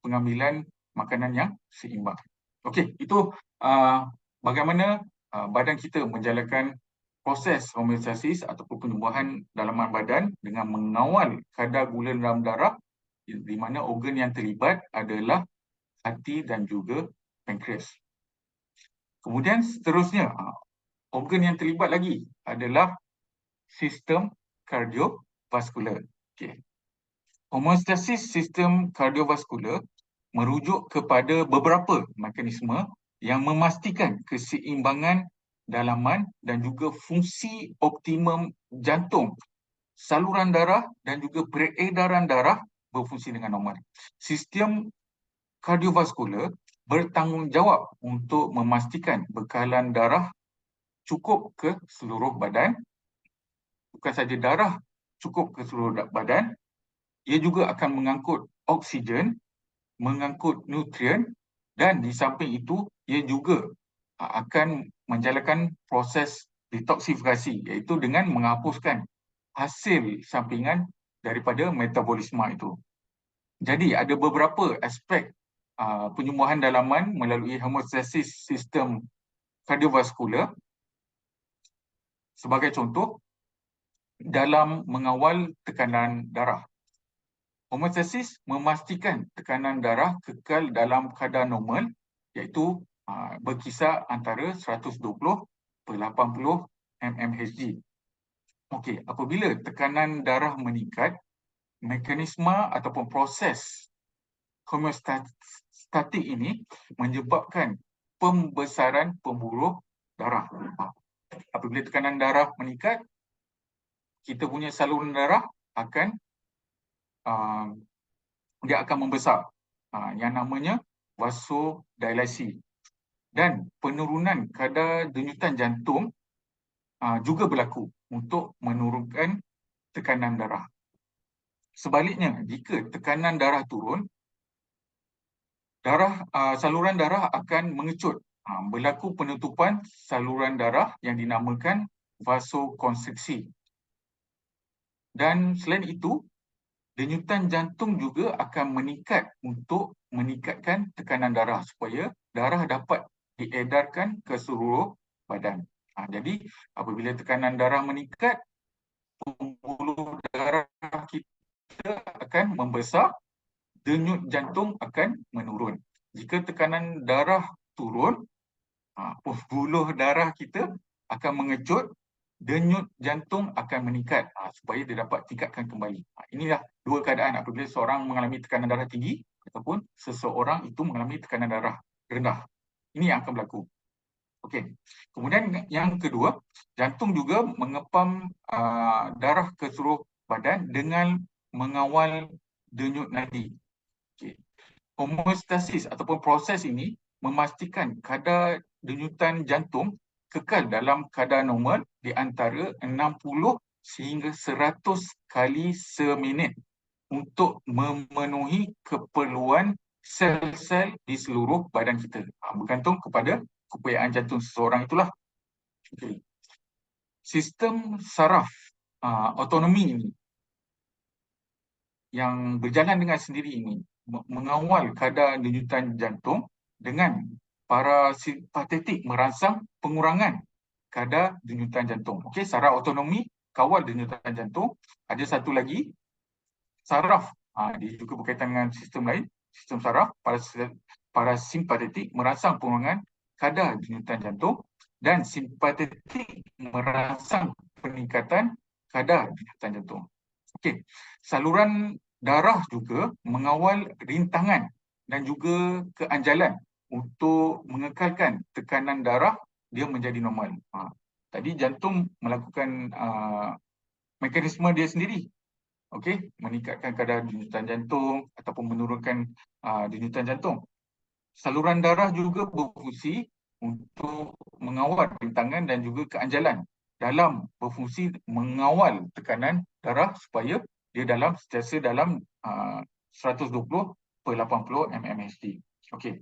pengambilan makanan yang seimbang. Okey, itu bagaimana badan kita menjalankan proses homeostasis ataupun penyembuhan dalaman badan dengan mengawal kadar gula dalam darah, di mana organ yang terlibat adalah hati dan juga pankreas. Kemudian seterusnya, organ yang terlibat lagi adalah sistem kardiovaskular. Okay. Homeostasis sistem kardiovaskular merujuk kepada beberapa mekanisme yang memastikan keseimbangan dalaman dan juga fungsi optimum jantung, saluran darah dan juga peredaran darah berfungsi dengan normal. Sistem kardiovaskular bertanggungjawab untuk memastikan bekalan darah cukup ke seluruh badan. Bukan saja darah cukup ke seluruh badan, ia juga akan mengangkut oksigen, mengangkut nutrien, dan di samping itu ia juga akan menjalankan proses detoksifikasi, iaitu dengan menghapuskan hasil sampingan daripada metabolisme itu. Jadi ada beberapa aspek penyembuhan dalaman melalui homeostasis sistem kardiovaskular. Sebagai contoh, dalam mengawal tekanan darah. Homeostasis memastikan tekanan darah kekal dalam kadar normal, iaitu berkisar antara 120/80 mmHg. Okey, apabila tekanan darah meningkat, mekanisme ataupun proses homeostatik ini menyebabkan pembesaran pembuluh darah. Apabila tekanan darah meningkat, kita punya saluran darah akan dia akan membesar, yang namanya vasodilasi, dan penurunan kadar denyutan jantung juga berlaku untuk menurunkan tekanan darah. Sebaliknya, jika tekanan darah turun, saluran darah akan mengecut, berlaku penutupan saluran darah yang dinamakan vasokonstriksi. Dan selain itu, denyutan jantung juga akan meningkat untuk meningkatkan tekanan darah supaya darah dapat diedarkan ke seluruh badan. Jadi apabila tekanan darah meningkat, pembuluh darah kita akan membesar, denyut jantung akan menurun. Jika tekanan darah turun, pembuluh darah kita akan mengecut, denyut jantung akan meningkat supaya dia dapat tingkatkan kembali. Inilah dua keadaan apabila seorang mengalami tekanan darah tinggi ataupun seseorang itu mengalami tekanan darah rendah. Ini yang akan berlaku. Okey. Kemudian yang kedua, jantung juga mengepam darah ke seluruh badan dengan mengawal denyut nadi. Okay. Homeostasis ataupun proses ini memastikan kadar denyutan jantung kekal dalam kadar normal di antara 60 sehingga 100 kali seminit untuk memenuhi keperluan sel-sel di seluruh badan kita. Bergantung kepada keupayaan jantung seseorang itulah. Okay. sistem saraf autonomi ini yang berjalan dengan sendiri ini mengawal kadar denyutan jantung dengan parasimpatetik merangsang pengurangan kadar denyutan jantung. Okey, saraf autonomi kawal denyutan jantung. Ada satu lagi saraf, dia juga berkaitan dengan sistem lain, sistem saraf parasimpatetik merangsang pengurangan kadar denyutan jantung dan simpatetik merangsang peningkatan kadar denyutan jantung. Okey, saluran darah juga mengawal rintangan dan juga keanjalan untuk mengekalkan tekanan darah dia menjadi normal. Tadi jantung melakukan mekanisme dia sendiri. Okey, meningkatkan kadar denyutan jantung ataupun menurunkan denyutan jantung. Saluran darah juga berfungsi untuk mengawal rintangan dan juga keanjalan dalam berfungsi mengawal tekanan darah supaya dia sentiasa dalam 120/80 mmHg. Okey.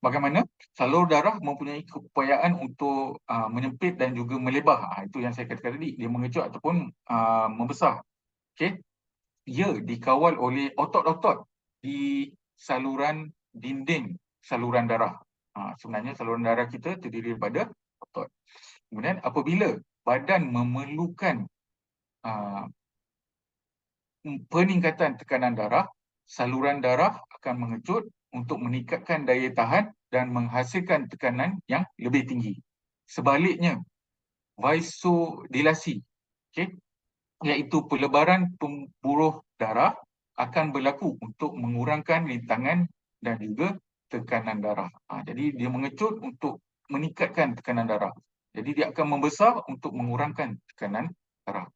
Bagaimana salur darah mempunyai keupayaan untuk menyempit dan juga melebar. Itu yang saya katakan tadi, dia mengecut ataupun membesar. Okey. Ia dikawal oleh otot-otot di saluran dinding saluran darah. Sebenarnya saluran darah kita terdiri daripada otot. Kemudian apabila badan memerlukan peningkatan tekanan darah, saluran darah akan mengecut untuk meningkatkan daya tahan dan menghasilkan tekanan yang lebih tinggi. Sebaliknya, vasodilasi, iaitu pelebaran pembuluh darah akan berlaku untuk mengurangkan rintangan dan juga tekanan darah. Jadi dia mengecut untuk meningkatkan tekanan darah. Jadi dia akan membesar untuk mengurangkan tekanan darah.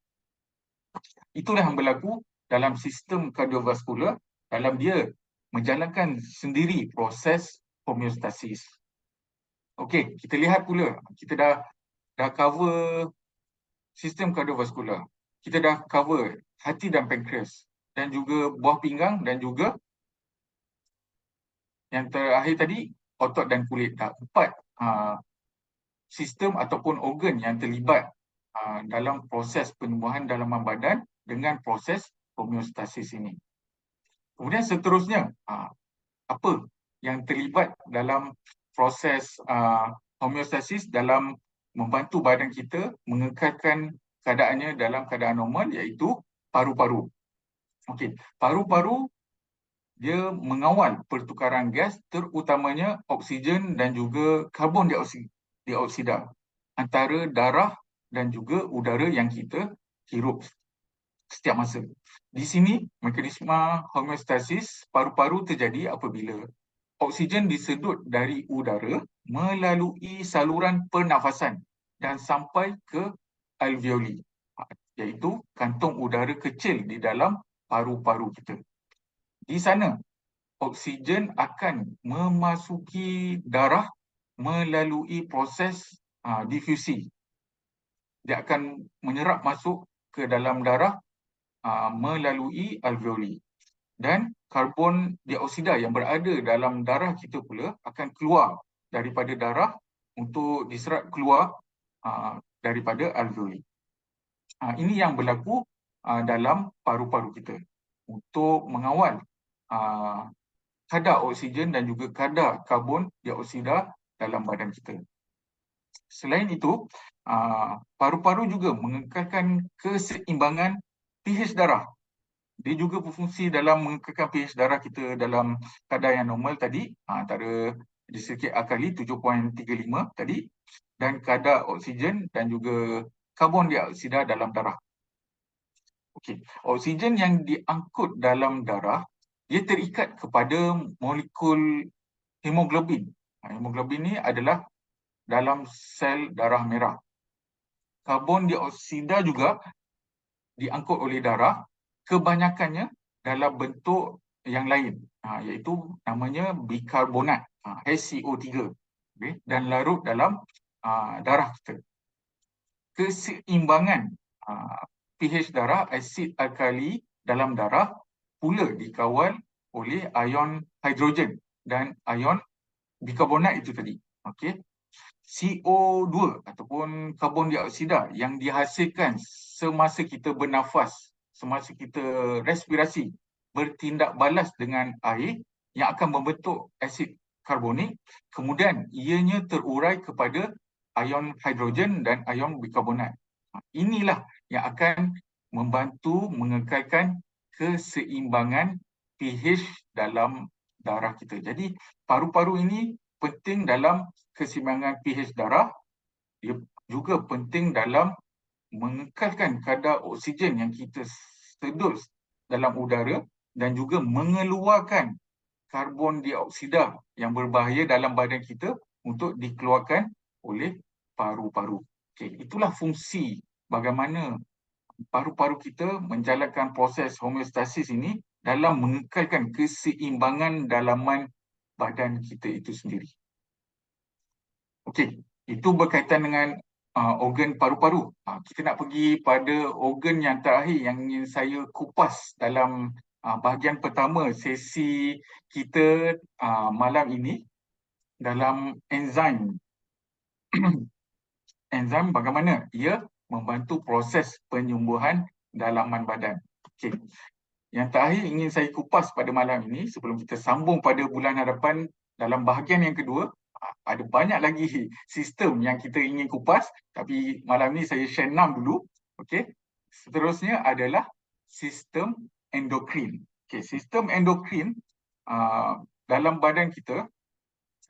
Itulah yang berlaku dalam sistem kardiovaskular dalam dia menjalankan sendiri proses homeostasis. Okey, kita lihat pula. Kita dah cover sistem kardiovaskular. Kita dah cover hati dan pankreas dan juga buah pinggang dan juga yang terakhir tadi otot dan kulit. Dah 4 sistem ataupun organ yang terlibat dalam proses penyembuhan dalaman badan dengan proses homeostasis ini. Kemudian seterusnya, apa yang terlibat dalam proses homeostasis dalam membantu badan kita mengekalkan keadaannya dalam keadaan normal, iaitu paru-paru. Okey, paru-paru dia mengawal pertukaran gas terutamanya oksigen dan juga karbon dioksida antara darah dan juga udara yang kita hirup setiap masa. Di sini mekanisme homeostasis paru-paru terjadi apabila oksigen disedut dari udara melalui saluran pernafasan dan sampai ke alveoli, iaitu kantung udara kecil di dalam paru-paru kita. Di sana, oksigen akan memasuki darah melalui proses difusi. Dia akan menyerap masuk ke dalam darah melalui alveoli. Dan karbon dioksida yang berada dalam darah kita pula akan keluar daripada darah untuk diserap keluar daripada alveoli. Ini yang berlaku dalam paru-paru kita untuk mengawal kadar oksigen dan juga kadar karbon dioksida dalam badan kita. Selain itu, paru-paru juga mengekalkan keseimbangan pH darah. Dia juga berfungsi dalam mengekalkan pH darah kita dalam kadar yang normal tadi, antara diserkit alkali 7.35 tadi, dan kadar oksigen dan juga karbon dioksida dalam darah. Okey, oksigen yang diangkut dalam darah dia terikat kepada molekul hemoglobin. Hemoglobin ni adalah dalam sel darah merah. Karbon dioksida juga diangkut oleh darah, kebanyakannya dalam bentuk yang lain, iaitu namanya bikarbonat, HCO3, dan larut dalam darah kita. Keseimbangan pH darah asid alkali dalam darah pula dikawal oleh ion hidrogen dan ion bikarbonat itu tadi. Okey. CO2 ataupun karbon dioksida yang dihasilkan semasa kita bernafas, semasa kita respirasi, bertindak balas dengan air yang akan membentuk asid karbonik, kemudian ianya terurai kepada ion hidrogen dan ion bikarbonat. Inilah yang akan membantu mengekalkan keseimbangan pH dalam darah kita. Jadi paru-paru ini penting dalam keseimbangan pH darah, dia juga penting dalam mengekalkan kadar oksigen yang kita sedut dalam udara dan juga mengeluarkan karbon dioksida yang berbahaya dalam badan kita untuk dikeluarkan oleh paru-paru. Okey, itulah fungsi bagaimana paru-paru kita menjalankan proses homeostasis ini dalam mengekalkan keseimbangan dalaman badan kita itu sendiri. Okey, itu berkaitan dengan organ paru-paru. Kita nak pergi pada organ yang terakhir yang ingin saya kupas dalam bahagian pertama sesi kita malam ini dalam enzim. Enzim bagaimana ia membantu proses penyembuhan dalaman badan. Okey. Yang terakhir ingin saya kupas pada malam ini sebelum kita sambung pada bulan hadapan dalam bahagian yang kedua. Ada banyak lagi sistem yang kita ingin kupas, tapi malam ini saya share 6 dulu. Okey. Seterusnya adalah sistem endokrin. Okey, sistem endokrin dalam badan kita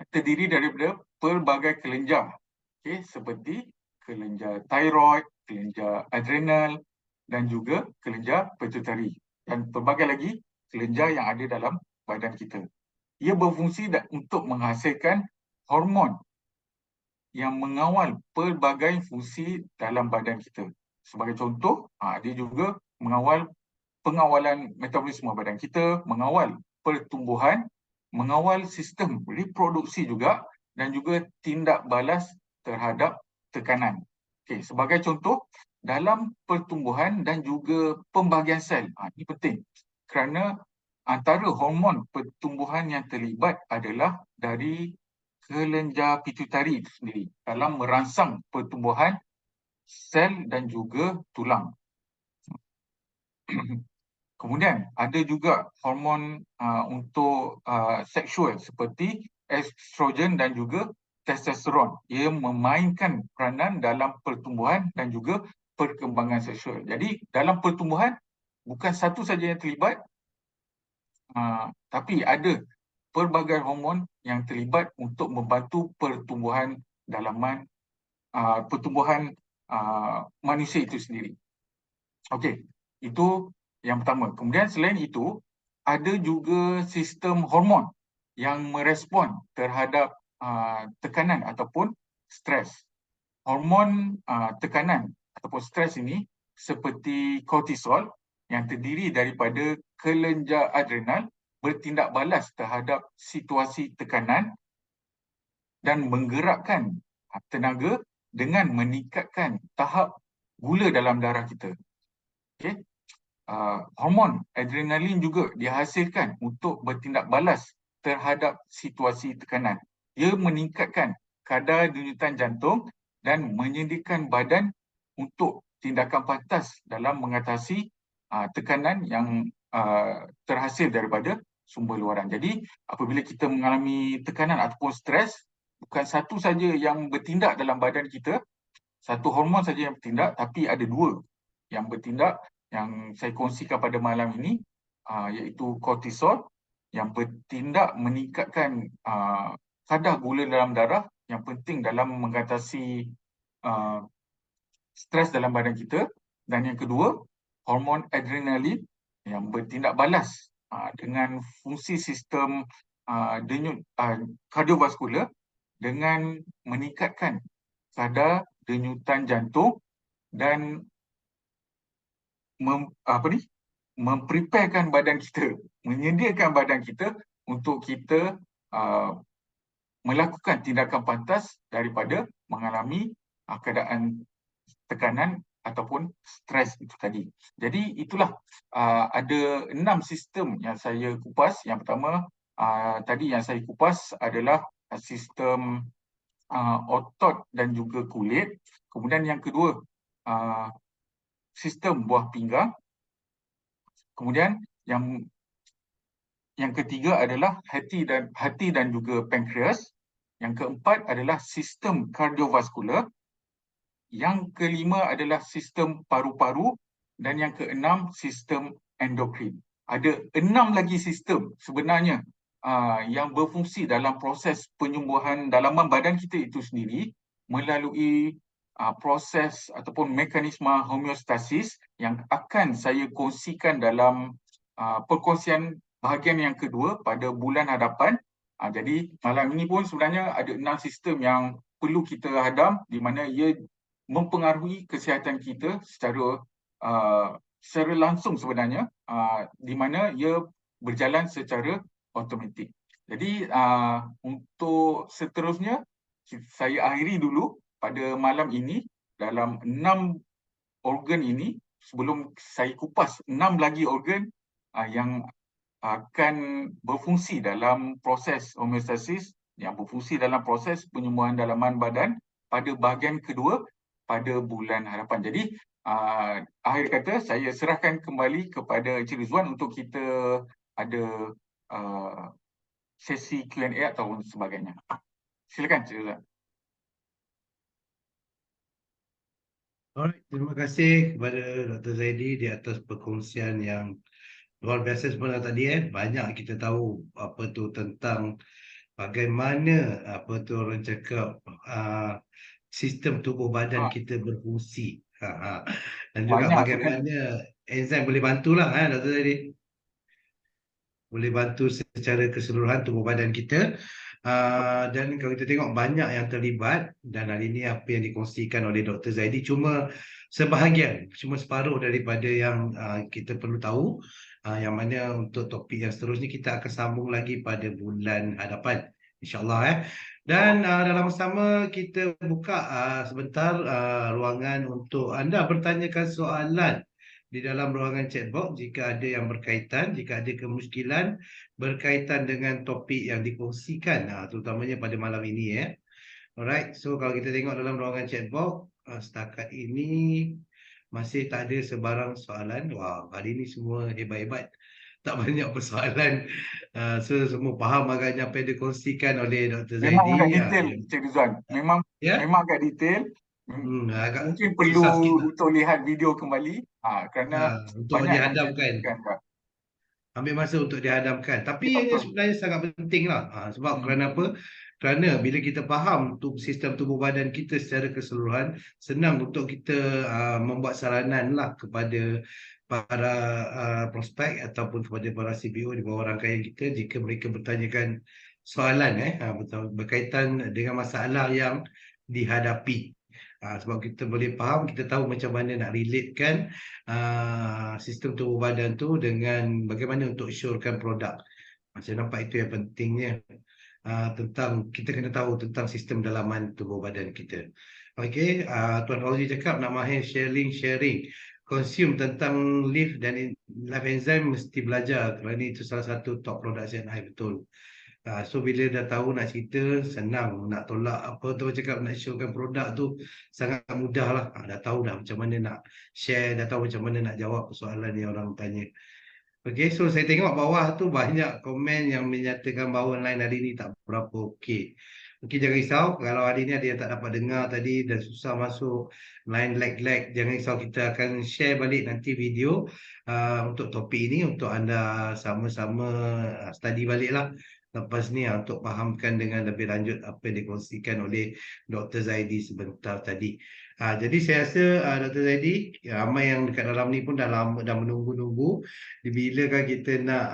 terdiri daripada pelbagai kelenjar. Okey, seperti kelenjar thyroid, kelenjar adrenal dan juga kelenjar pituitari dan pelbagai lagi kelenjar yang ada dalam badan kita. Ia berfungsi untuk menghasilkan hormon yang mengawal pelbagai fungsi dalam badan kita. Sebagai contoh, dia juga mengawal pengawalan metabolisme badan kita, mengawal pertumbuhan, mengawal sistem reproduksi juga dan juga tindak balas terhadap tekanan. Okey, sebagai contoh, dalam pertumbuhan dan juga pembahagian sel, ini penting kerana antara hormon pertumbuhan yang terlibat adalah dari kelenjar pituitari itu sendiri dalam merangsang pertumbuhan sel dan juga tulang. Kemudian ada juga hormon untuk seksual seperti estrogen dan juga testosteron. Ia memainkan peranan dalam pertumbuhan dan juga perkembangan seksual. Jadi dalam pertumbuhan bukan satu saja yang terlibat, tapi ada pelbagai hormon yang terlibat untuk membantu pertumbuhan dalaman pertumbuhan manusia itu sendiri. Okey, itu yang pertama. Kemudian selain itu, ada juga sistem hormon yang merespon terhadap tekanan ataupun stres. Hormon tekanan ataupun stres ini seperti kortisol yang terdiri daripada kelenjar adrenal bertindak balas terhadap situasi tekanan dan menggerakkan tenaga dengan meningkatkan tahap gula dalam darah kita. Okay? Hormon adrenalin juga dihasilkan untuk bertindak balas terhadap situasi tekanan. Ia meningkatkan kadar denyutan jantung dan menyediakan badan untuk tindakan pantas dalam mengatasi tekanan yang terhasil daripada sumber luaran. Jadi apabila kita mengalami tekanan ataupun stres, bukan satu saja yang bertindak dalam badan kita, satu hormon saja yang bertindak, tapi ada dua yang bertindak yang saya kongsikan pada malam ini, iaitu kortisol yang bertindak meningkatkan kadar gula dalam darah yang penting dalam mengatasi stres dalam badan kita, dan yang kedua hormon adrenalin yang bertindak balas dengan fungsi sistem denyut kardiovaskular dengan meningkatkan kadar denyutan jantung dan mempreparekan badan kita, menyediakan badan kita untuk kita melakukan tindakan pantas daripada mengalami keadaan tekanan ataupun stres itu tadi. Jadi itulah ada 6 sistem yang saya kupas. Yang pertama tadi yang saya kupas adalah sistem otot dan juga kulit. Kemudian yang kedua, sistem buah pinggang. Kemudian yang ketiga adalah hati dan juga pankreas. Yang keempat adalah sistem kardiovaskular. Yang kelima adalah sistem paru-paru dan yang keenam sistem endokrin. Ada 6 lagi sistem sebenarnya yang berfungsi dalam proses penyembuhan dalaman badan kita itu sendiri melalui proses ataupun mekanisme homeostasis yang akan saya kongsikan dalam perkongsian bahagian yang kedua pada bulan hadapan. Jadi malam ini pun sebenarnya ada 6 sistem yang perlu kita hadam di mana ia mempengaruhi kesihatan kita secara langsung sebenarnya, di mana ia berjalan secara automatik. Jadi untuk seterusnya saya akhiri dulu pada malam ini dalam 6 organ ini sebelum saya kupas 6 lagi organ yang akan berfungsi dalam proses homeostasis, yang berfungsi dalam proses penyembuhan dalaman badan pada bahagian kedua pada bulan hadapan. Jadi akhir kata saya serahkan kembali kepada Encik Rizwan untuk kita ada sesi Q&A atau sebagainya. Silakan Encik Rizwan. Alright, terima kasih kepada Dr. Zaidi di atas perkongsian yang luar biasa sebenarnya tadi. Banyak kita tahu apa tu tentang bagaimana apa tu orang cakap sistem tubuh badan kita berfungsi. Dan juga Banyak sebenarnya. bagaimana enzim boleh bantulah Dr. Zaidi. Boleh bantu secara keseluruhan tubuh badan kita. Dan kalau kita tengok banyak yang terlibat dan hari ini apa yang dikongsikan oleh Dr. Zaidi cuma sebahagian, cuma separuh daripada yang kita perlu tahu. Yang mana untuk topik yang seterusnya kita akan sambung lagi pada bulan hadapan, insyaAllah. Dan dalam masa sama kita buka sebentar ruangan untuk anda bertanyakan soalan di dalam ruangan chatbox jika ada yang berkaitan, jika ada kemusykilan berkaitan dengan topik yang dikongsikan, terutamanya pada malam ini. Alright, so kalau kita tengok dalam ruangan chatbox, setakat ini masih tak ada sebarang soalan. Wah, hari ini semua hebat-hebat. Tak banyak persoalan. So semua faham agaknya apa yang dikongsikan oleh Dr. Memang Zaidi. agak detail Encik Rizwan. Memang Ya, agak detail. agak Mungkin perlu susah sikit lah. untuk lihat video kembali kerana Untuk banyak yang dihadamkan. dikongsikan. Ambil masa untuk dihadamkan. Tapi Ya, ianya betul. sebenarnya sangat penting lah. Sebab kerana apa? Kerana bila kita faham sistem tubuh badan kita secara keseluruhan, senang untuk kita membuat saranan lah kepada para prospek ataupun kepada para CBO di bawah rangkaian kita jika mereka bertanyakan soalan berkaitan dengan masalah yang dihadapi. Sebab kita boleh faham, kita tahu macam mana nak relatekan sistem tubuh badan tu dengan bagaimana untuk syorkan produk. Saya nampak itu yang pentingnya. Tentang kita kena tahu tentang sistem dalaman tubuh badan kita. Okey, Tuan Fauzi cakap nak mahir sharing. Consume tentang leaf dan life enzyme mesti belajar kerana itu salah satu top produk CNI, betul. So bila dah tahu nak cerita, senang nak tolak apa tu cakap, nak showkan produk tu sangat mudah lah. Dah tahu dah macam mana nak share, dah tahu macam mana nak jawab soalan yang orang tanya. Okay, so saya tengok bawah tu banyak komen yang menyatakan bahawa line hari ni tak berapa okey. Okey, jangan risau kalau hari ni ada yang tak dapat dengar tadi dan susah masuk, line lag. Jangan risau, kita akan share balik nanti video untuk topik ini untuk anda sama-sama study balik lah lepas ni untuk fahamkan dengan lebih lanjut apa yang dikongsikan oleh Dr. Zaidi sebentar tadi. Jadi saya rasa Dr. Zaidi, ramai yang dekat dalam ni pun dah lama dah menunggu-nunggu bila kan kita nak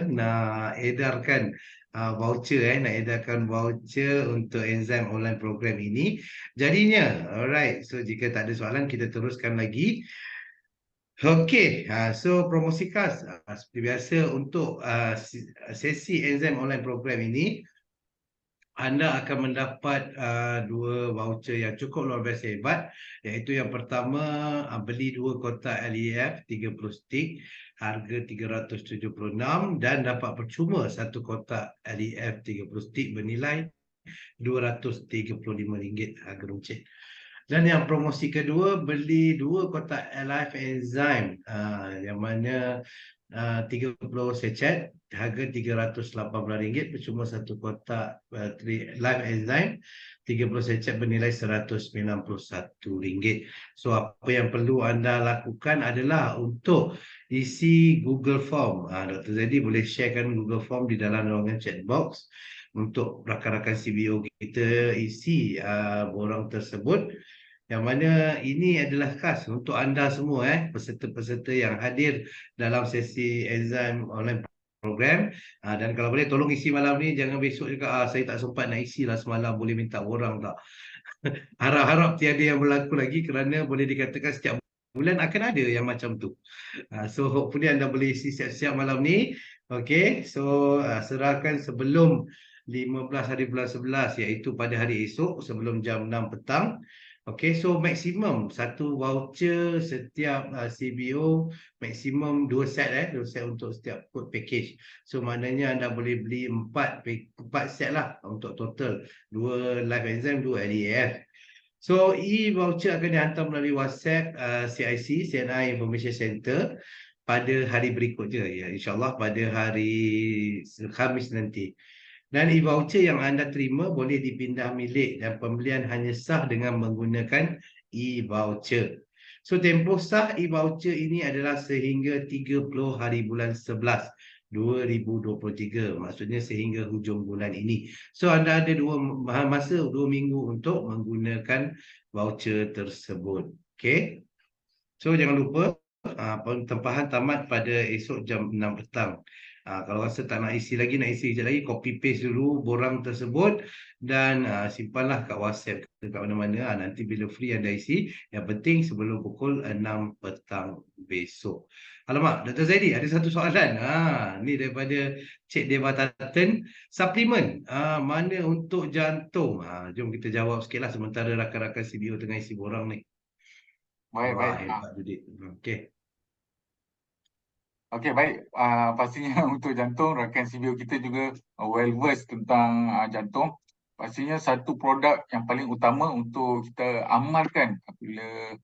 nak edarkan voucher nak edarkan voucher untuk enzim online program ini. Jadinya, alright. So jika tak ada soalan kita teruskan lagi. Okey, so promosi khas seperti biasa untuk sesi enzim online program ini, anda akan mendapat dua voucher yang cukup luar biasa hebat, iaitu yang pertama, beli 2 kotak LEF 30 stick harga 376 dan dapat percuma 1 kotak LEF 30 stick bernilai RM235 harga runcit. Dan yang promosi kedua, beli 2 kotak Life Enzyme, yang mana 30 secet harga RM318, percuma satu kotak Life Enzyme 30 secet bernilai RM191. So apa yang perlu anda lakukan adalah untuk isi Google Form. Dr. Zaidi boleh sharekan Google Form di dalam ruangan chat box untuk rakan-rakan CBO kita isi borang tersebut, yang mana ini adalah khas untuk anda semua, peserta-peserta yang hadir dalam sesi Enzyme online program. Dan kalau boleh tolong isi malam ni, jangan besok juga saya tak sempat nak isi lah semalam, boleh minta orang tak. Harap-harap tiada yang berlaku lagi, kerana boleh dikatakan setiap bulan akan ada yang macam tu. So hopefully anda boleh isi siap-siap malam ni. Okay, so serahkan sebelum 15 hari bulan 11, iaitu pada hari esok sebelum jam 6 petang. Okay, so maksimum satu voucher setiap CBO, maksimum 2 set 2 set untuk setiap food package. So maknanya anda boleh beli 4 set lah untuk total 2 Life Enzyme, 2 LEAF. So e-voucher akan dihantar melalui WhatsApp CIC, CNI Information Center, pada hari berikutnya, ya, insyaAllah pada hari Khamis nanti. Dan e-voucher yang anda terima boleh dipindah milik, dan pembelian hanya sah dengan menggunakan e-voucher. So tempoh sah e-voucher ini adalah sehingga 30 hari bulan 11 2023, maksudnya sehingga hujung bulan ini. So anda ada masa 2 minggu untuk menggunakan voucher tersebut. Okay, so jangan lupa tempahan tamat pada esok jam 6 petang. Kalau rasa tak nak isi lagi, nak isi sekejap lagi, copy paste dulu borang tersebut dan simpanlah kat WhatsApp ke kat mana-mana. Nanti bila free anda isi. Yang penting sebelum pukul 6 petang besok. Alamak, Dr. Zaidi, ada satu soalan. Ni daripada Cik Deva Taten. Suplemen mana untuk jantung? Jom kita jawab sikit lah sementara rakan-rakan CBO tengah isi borang ni. Baik, Wah, baik. hebat Judit. Okay. Okey, baik. Pastinya untuk jantung, rakan CBO kita juga well versed tentang jantung. Pastinya satu produk yang paling utama untuk kita amalkan apabila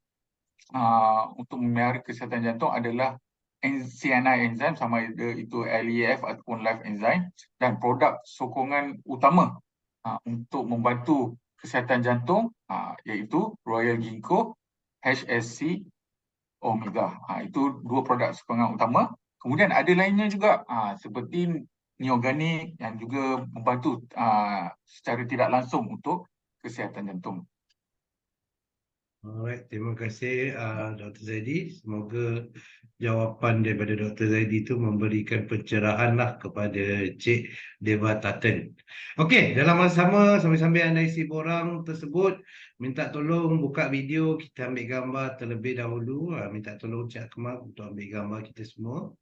untuk memelihara kesihatan jantung adalah CNI enzyme, sama ada itu LEAF ataupun Life Enzyme, dan produk sokongan utama untuk membantu kesihatan jantung iaitu Royal Ginkgo HSC Omega. Itu 2 produk sokongan utama. Kemudian ada lainnya juga seperti Neogani yang juga membantu secara tidak langsung untuk kesihatan jantung. Alright, terima kasih Dr. Zaidi. Semoga jawapan daripada Dr. Zaidi itu memberikan pencerahan lah kepada Cik Deva Taten. Okey, dalam masa sama, sambil-sambil anda isi borang tersebut, minta tolong buka video, kita ambil gambar terlebih dahulu. Minta tolong Cik Akmal untuk ambil gambar kita semua.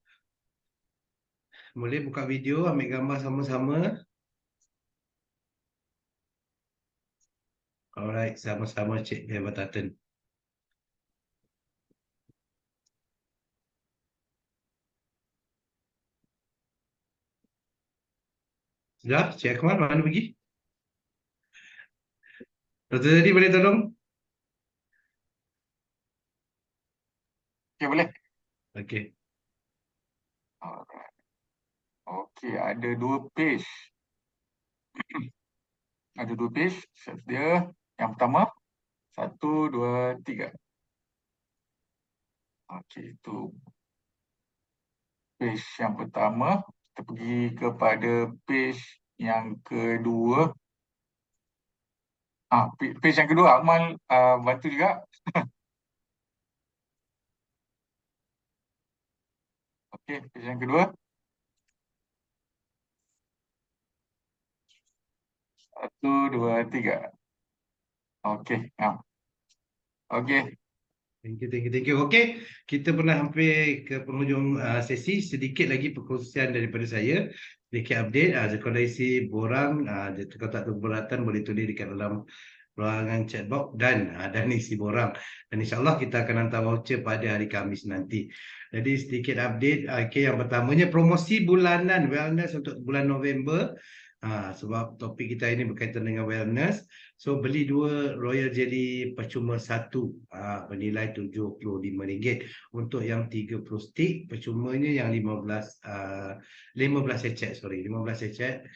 Boleh buka video, ambil gambar sama-sama. Alright, sama-sama Cik Deva Taten. Sudah, Cik Akmal mana pergi? Dr. Zaidi boleh tolong? Okey, boleh? Okey. Alright. Okey, ada 2 page. Ada 2 page. Dia yang pertama 1, 2, 3. Okey, itu page yang pertama. Kita pergi kepada page yang kedua. Page yang kedua, Akmal bantu juga. Okey, page yang kedua. 1, 2, 3. Okey, okey. Thank you. Okey, kita pernah hampir ke penghujung sesi. Sedikit lagi perkongsian daripada saya. Sedikit update. Kalau isi borang, kalau tak ada keberatan boleh tulis dekat dalam ruangan chat box dan isi borang. Dan insyaAllah kita akan hantar voucher pada hari Khamis nanti. Jadi sedikit update. Okey, yang pertamanya promosi bulanan wellness untuk bulan November. Sebab topik kita ini berkaitan dengan wellness. So beli 2 Royal Jelly percuma 1 bernilai RM75. Untuk yang 30 stick percumanya yang 15 sachet, 15 sachet.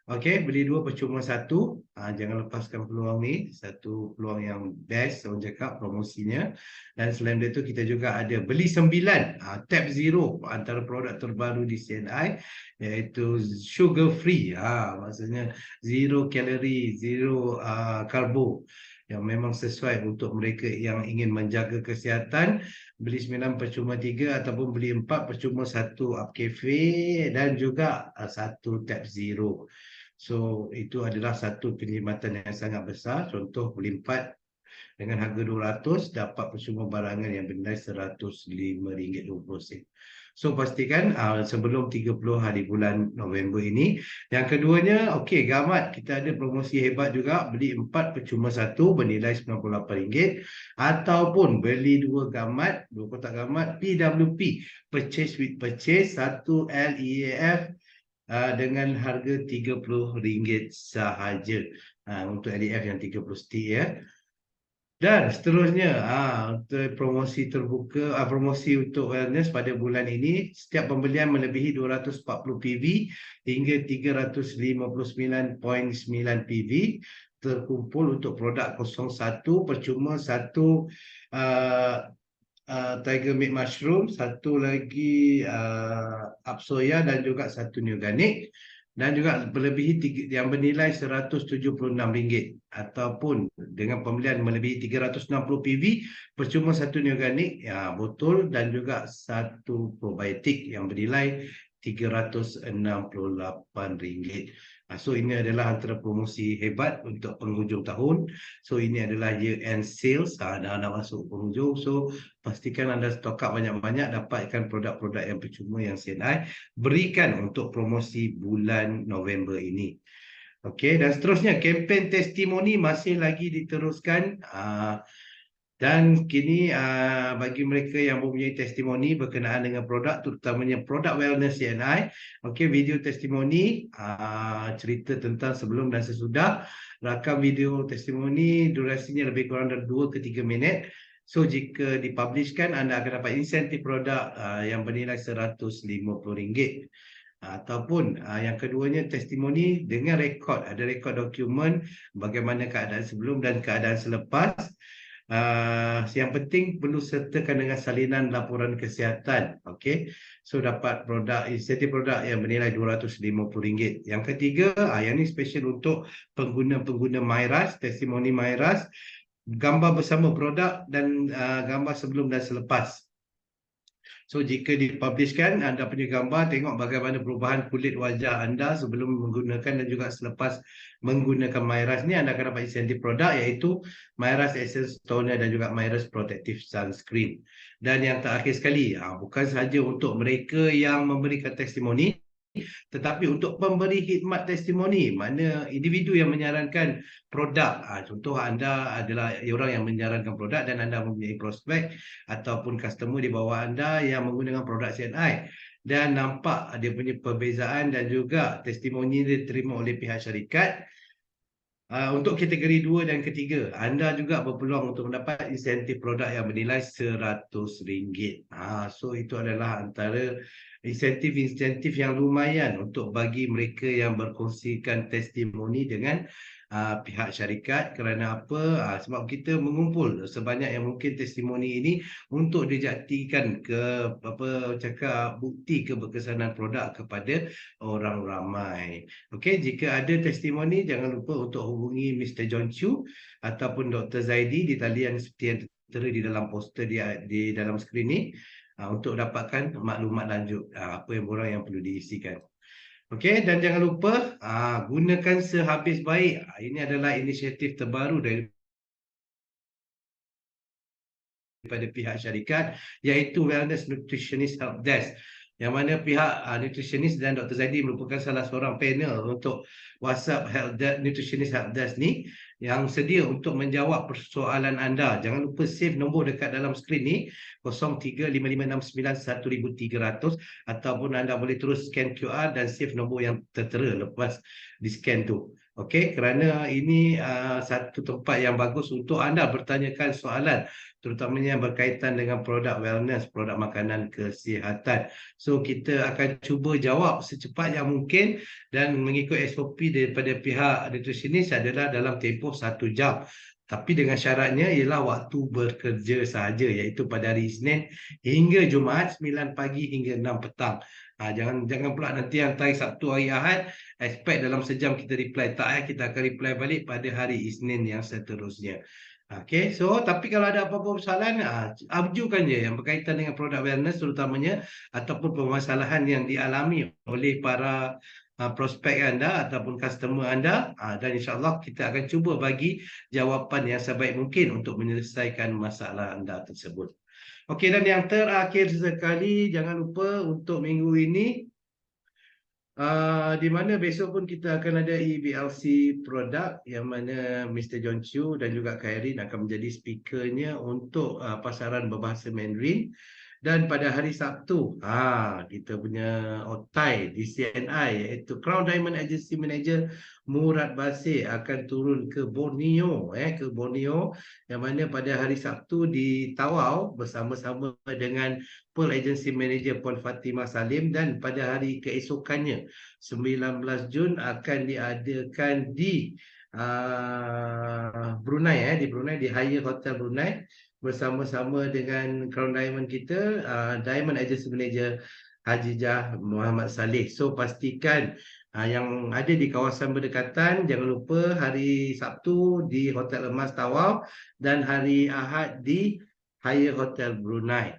Okey, beli 2 percuma 1. Jangan lepaskan peluang ni. Satu peluang yang best, orang cakap promosinya. Dan selain itu kita juga ada beli 9 Tab Zero, antara produk terbaru di CNI, iaitu sugar free. Maksudnya zero calorie, zero karbo, yang memang sesuai untuk mereka yang ingin menjaga kesihatan. Beli 9 percuma 3 ataupun beli 4 percuma 1 Up Cafe dan juga 1 Tab Zero. So itu adalah satu penyematan yang sangat besar. Contoh beli 4 dengan harga 200 dapat percuma barangan yang bernilai RM105.20. So pastikan sebelum 30 hari bulan November ini. Yang keduanya, okey, gamat. Kita ada promosi hebat juga. Beli 4 percuma 1 bernilai RM98. Ataupun beli 2 gamat, 2 kotak gamat PWP, Purchase with Purchase, 1 LEAF dengan harga RM30 sahaja. Untuk LEF yang 30 stick ya. Dan seterusnya, untuk promosi terbuka, promosi untuk wellness pada bulan ini, setiap pembelian melebihi 240 PV hingga 359.9 PV terkumpul untuk produk 01 percuma 1 Tiger Meat Mushroom, satu lagi Apsoya dan juga 1 New Organic, dan juga melebihi yang bernilai RM176, ataupun dengan pembelian melebihi 360 PV percuma 1 New Organic botol dan juga 1 probiotik yang bernilai RM368. So ini adalah antara promosi hebat untuk penghujung tahun. So ini adalah year end sales, dah masuk penghujung. So pastikan anda stok up banyak-banyak, dapatkan produk-produk yang percuma yang CNI berikan untuk promosi bulan November ini. Okey, dan seterusnya kempen testimoni masih lagi diteruskan. Dan kini bagi mereka yang mempunyai testimoni berkenaan dengan produk, terutamanya produk wellness CNI, okey, video testimoni, cerita tentang sebelum dan sesudah, rakam video testimoni, durasinya lebih kurang dari 2 ke 3 minit. So jika dipublishkan, anda akan dapat insentif produk yang bernilai RM150. Ataupun yang keduanya testimoni dengan rekod, ada rekod dokumen bagaimana keadaan sebelum dan keadaan selepas. Yang penting perlu sertakan dengan salinan laporan kesihatan. Okey, so dapat insentif produk yang bernilai RM250. Yang ketiga, yang ini special untuk pengguna-pengguna MyRas, testimoni MyRas, gambar bersama produk dan gambar sebelum dan selepas. So jika dipublishkan, anda punya gambar, tengok bagaimana perubahan kulit wajah anda sebelum menggunakan dan juga selepas menggunakan MyRas ni, anda akan dapat insentif produk, iaitu MyRas Essence Toner dan juga MyRas Protective Sunscreen. Dan yang terakhir sekali, bukan sahaja untuk mereka yang memberikan testimoni, tetapi untuk pemberi khidmat testimoni, mana individu yang menyarankan produk. Contoh anda adalah orang yang menyarankan produk dan anda mempunyai prospek ataupun customer di bawah anda yang menggunakan produk CNI dan nampak dia punya perbezaan dan juga testimoni diterima oleh pihak syarikat. Untuk kategori 2 dan ketiga, anda juga berpeluang untuk mendapat insentif produk yang bernilai RM100. So itu adalah antara insentif-insentif yang lumayan untuk bagi mereka yang berkongsikan testimoni dengan pihak syarikat. Kerana apa? Sebab kita mengumpul sebanyak yang mungkin testimoni ini untuk dijadikan bukti keberkesanan produk kepada orang ramai. Okey, jika ada testimoni, jangan lupa untuk hubungi Mr. John Chu ataupun Dr. Zaidi di talian seperti yang tertera di dalam poster di dalam skrin ni untuk dapatkan maklumat lanjut apa yang borang yang perlu diisikan. Okey, dan jangan lupa gunakan sehabis baik. Ini adalah inisiatif terbaru daripada pihak syarikat, iaitu Wellness Nutritionist Help Desk, yang mana pihak nutritionist dan Dr. Zaidi merupakan salah seorang panel untuk WhatsApp Nutritionist Help Desk ni. yang sedia untuk menjawab persoalan anda. Jangan lupa save nombor dekat dalam skrin ni 0355691300 ataupun anda boleh terus scan QR dan save nombor yang tertera lepas di scan tu. Okey, kerana ini satu tempat yang bagus untuk anda bertanyakan soalan terutamanya yang berkaitan dengan produk wellness, produk makanan kesihatan. So kita akan cuba jawab secepat yang mungkin dan mengikut SOP daripada pihak nutritionist adalah dalam tempoh 1 jam. Tapi dengan syaratnya ialah waktu bekerja sahaja, iaitu pada hari Isnin hingga Jumaat 9 pagi hingga 6 petang. Jangan pula nanti yang hari Sabtu, hari Ahad expect dalam sejam kita reply. Tak, kita akan reply balik pada hari Isnin yang seterusnya. Okey, so tapi kalau ada apa-apa persoalan, ajukan je yang berkaitan dengan produk wellness terutamanya ataupun permasalahan yang dialami oleh para prospek anda ataupun customer anda, dan insyaAllah kita akan cuba bagi jawapan yang sebaik mungkin untuk menyelesaikan masalah anda tersebut. Okey, dan yang terakhir sekali, jangan lupa untuk minggu ini di mana besok pun kita akan ada EBLC produk yang mana Mr. John Chu dan juga Khairin akan menjadi speakernya untuk pasaran berbahasa Mandarin. Dan pada hari Sabtu, kita punya otai di CNI iaitu Crown Diamond Agency Manager Murad Basir akan turun ke Borneo, yang mana pada hari Sabtu di Tawau bersama-sama dengan Pearl Agency Manager Puan Fatimah Salim, dan pada hari keesokannya 19 Jun akan diadakan di Brunei, di Brunei, di Hyatt Hotel Brunei bersama-sama dengan Crown Diamond kita, Diamond Agency Manager Hajijah Muhammad Saleh. So pastikan yang ada di kawasan berdekatan, jangan lupa hari Sabtu di Hotel Emas Tawau dan hari Ahad di Hyatt Hotel Brunei.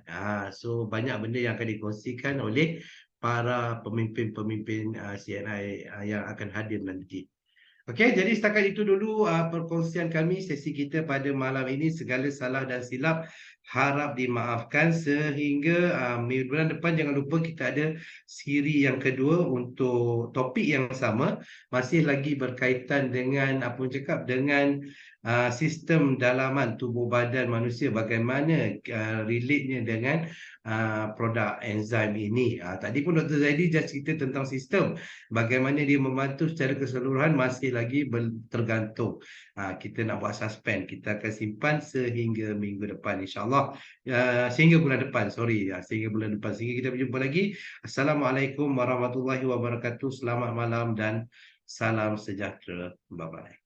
So banyak benda yang akan dikongsikan oleh para pemimpin-pemimpin CNI yang akan hadir nanti. Okey, jadi setakat itu dulu perkongsian kami, sesi kita pada malam ini. Segala salah dan silap harap dimaafkan, sehingga bulan depan jangan lupa kita ada siri yang kedua untuk topik yang sama, masih lagi berkaitan dengan apa yang cakap dengan sistem dalaman tubuh badan manusia, bagaimana relate-nya dengan produk enzim ini. Tadi pun Dr. Zaidi just cerita tentang sistem, bagaimana dia membantu secara keseluruhan, masih lagi tergantung. Kita nak buat suspend, kita akan simpan sehingga minggu depan insyaAllah, sehingga bulan depan, sehingga bulan depan, sehingga kita berjumpa lagi. Assalamualaikum warahmatullahi wabarakatuh. Selamat malam dan salam sejahtera. Bye-bye.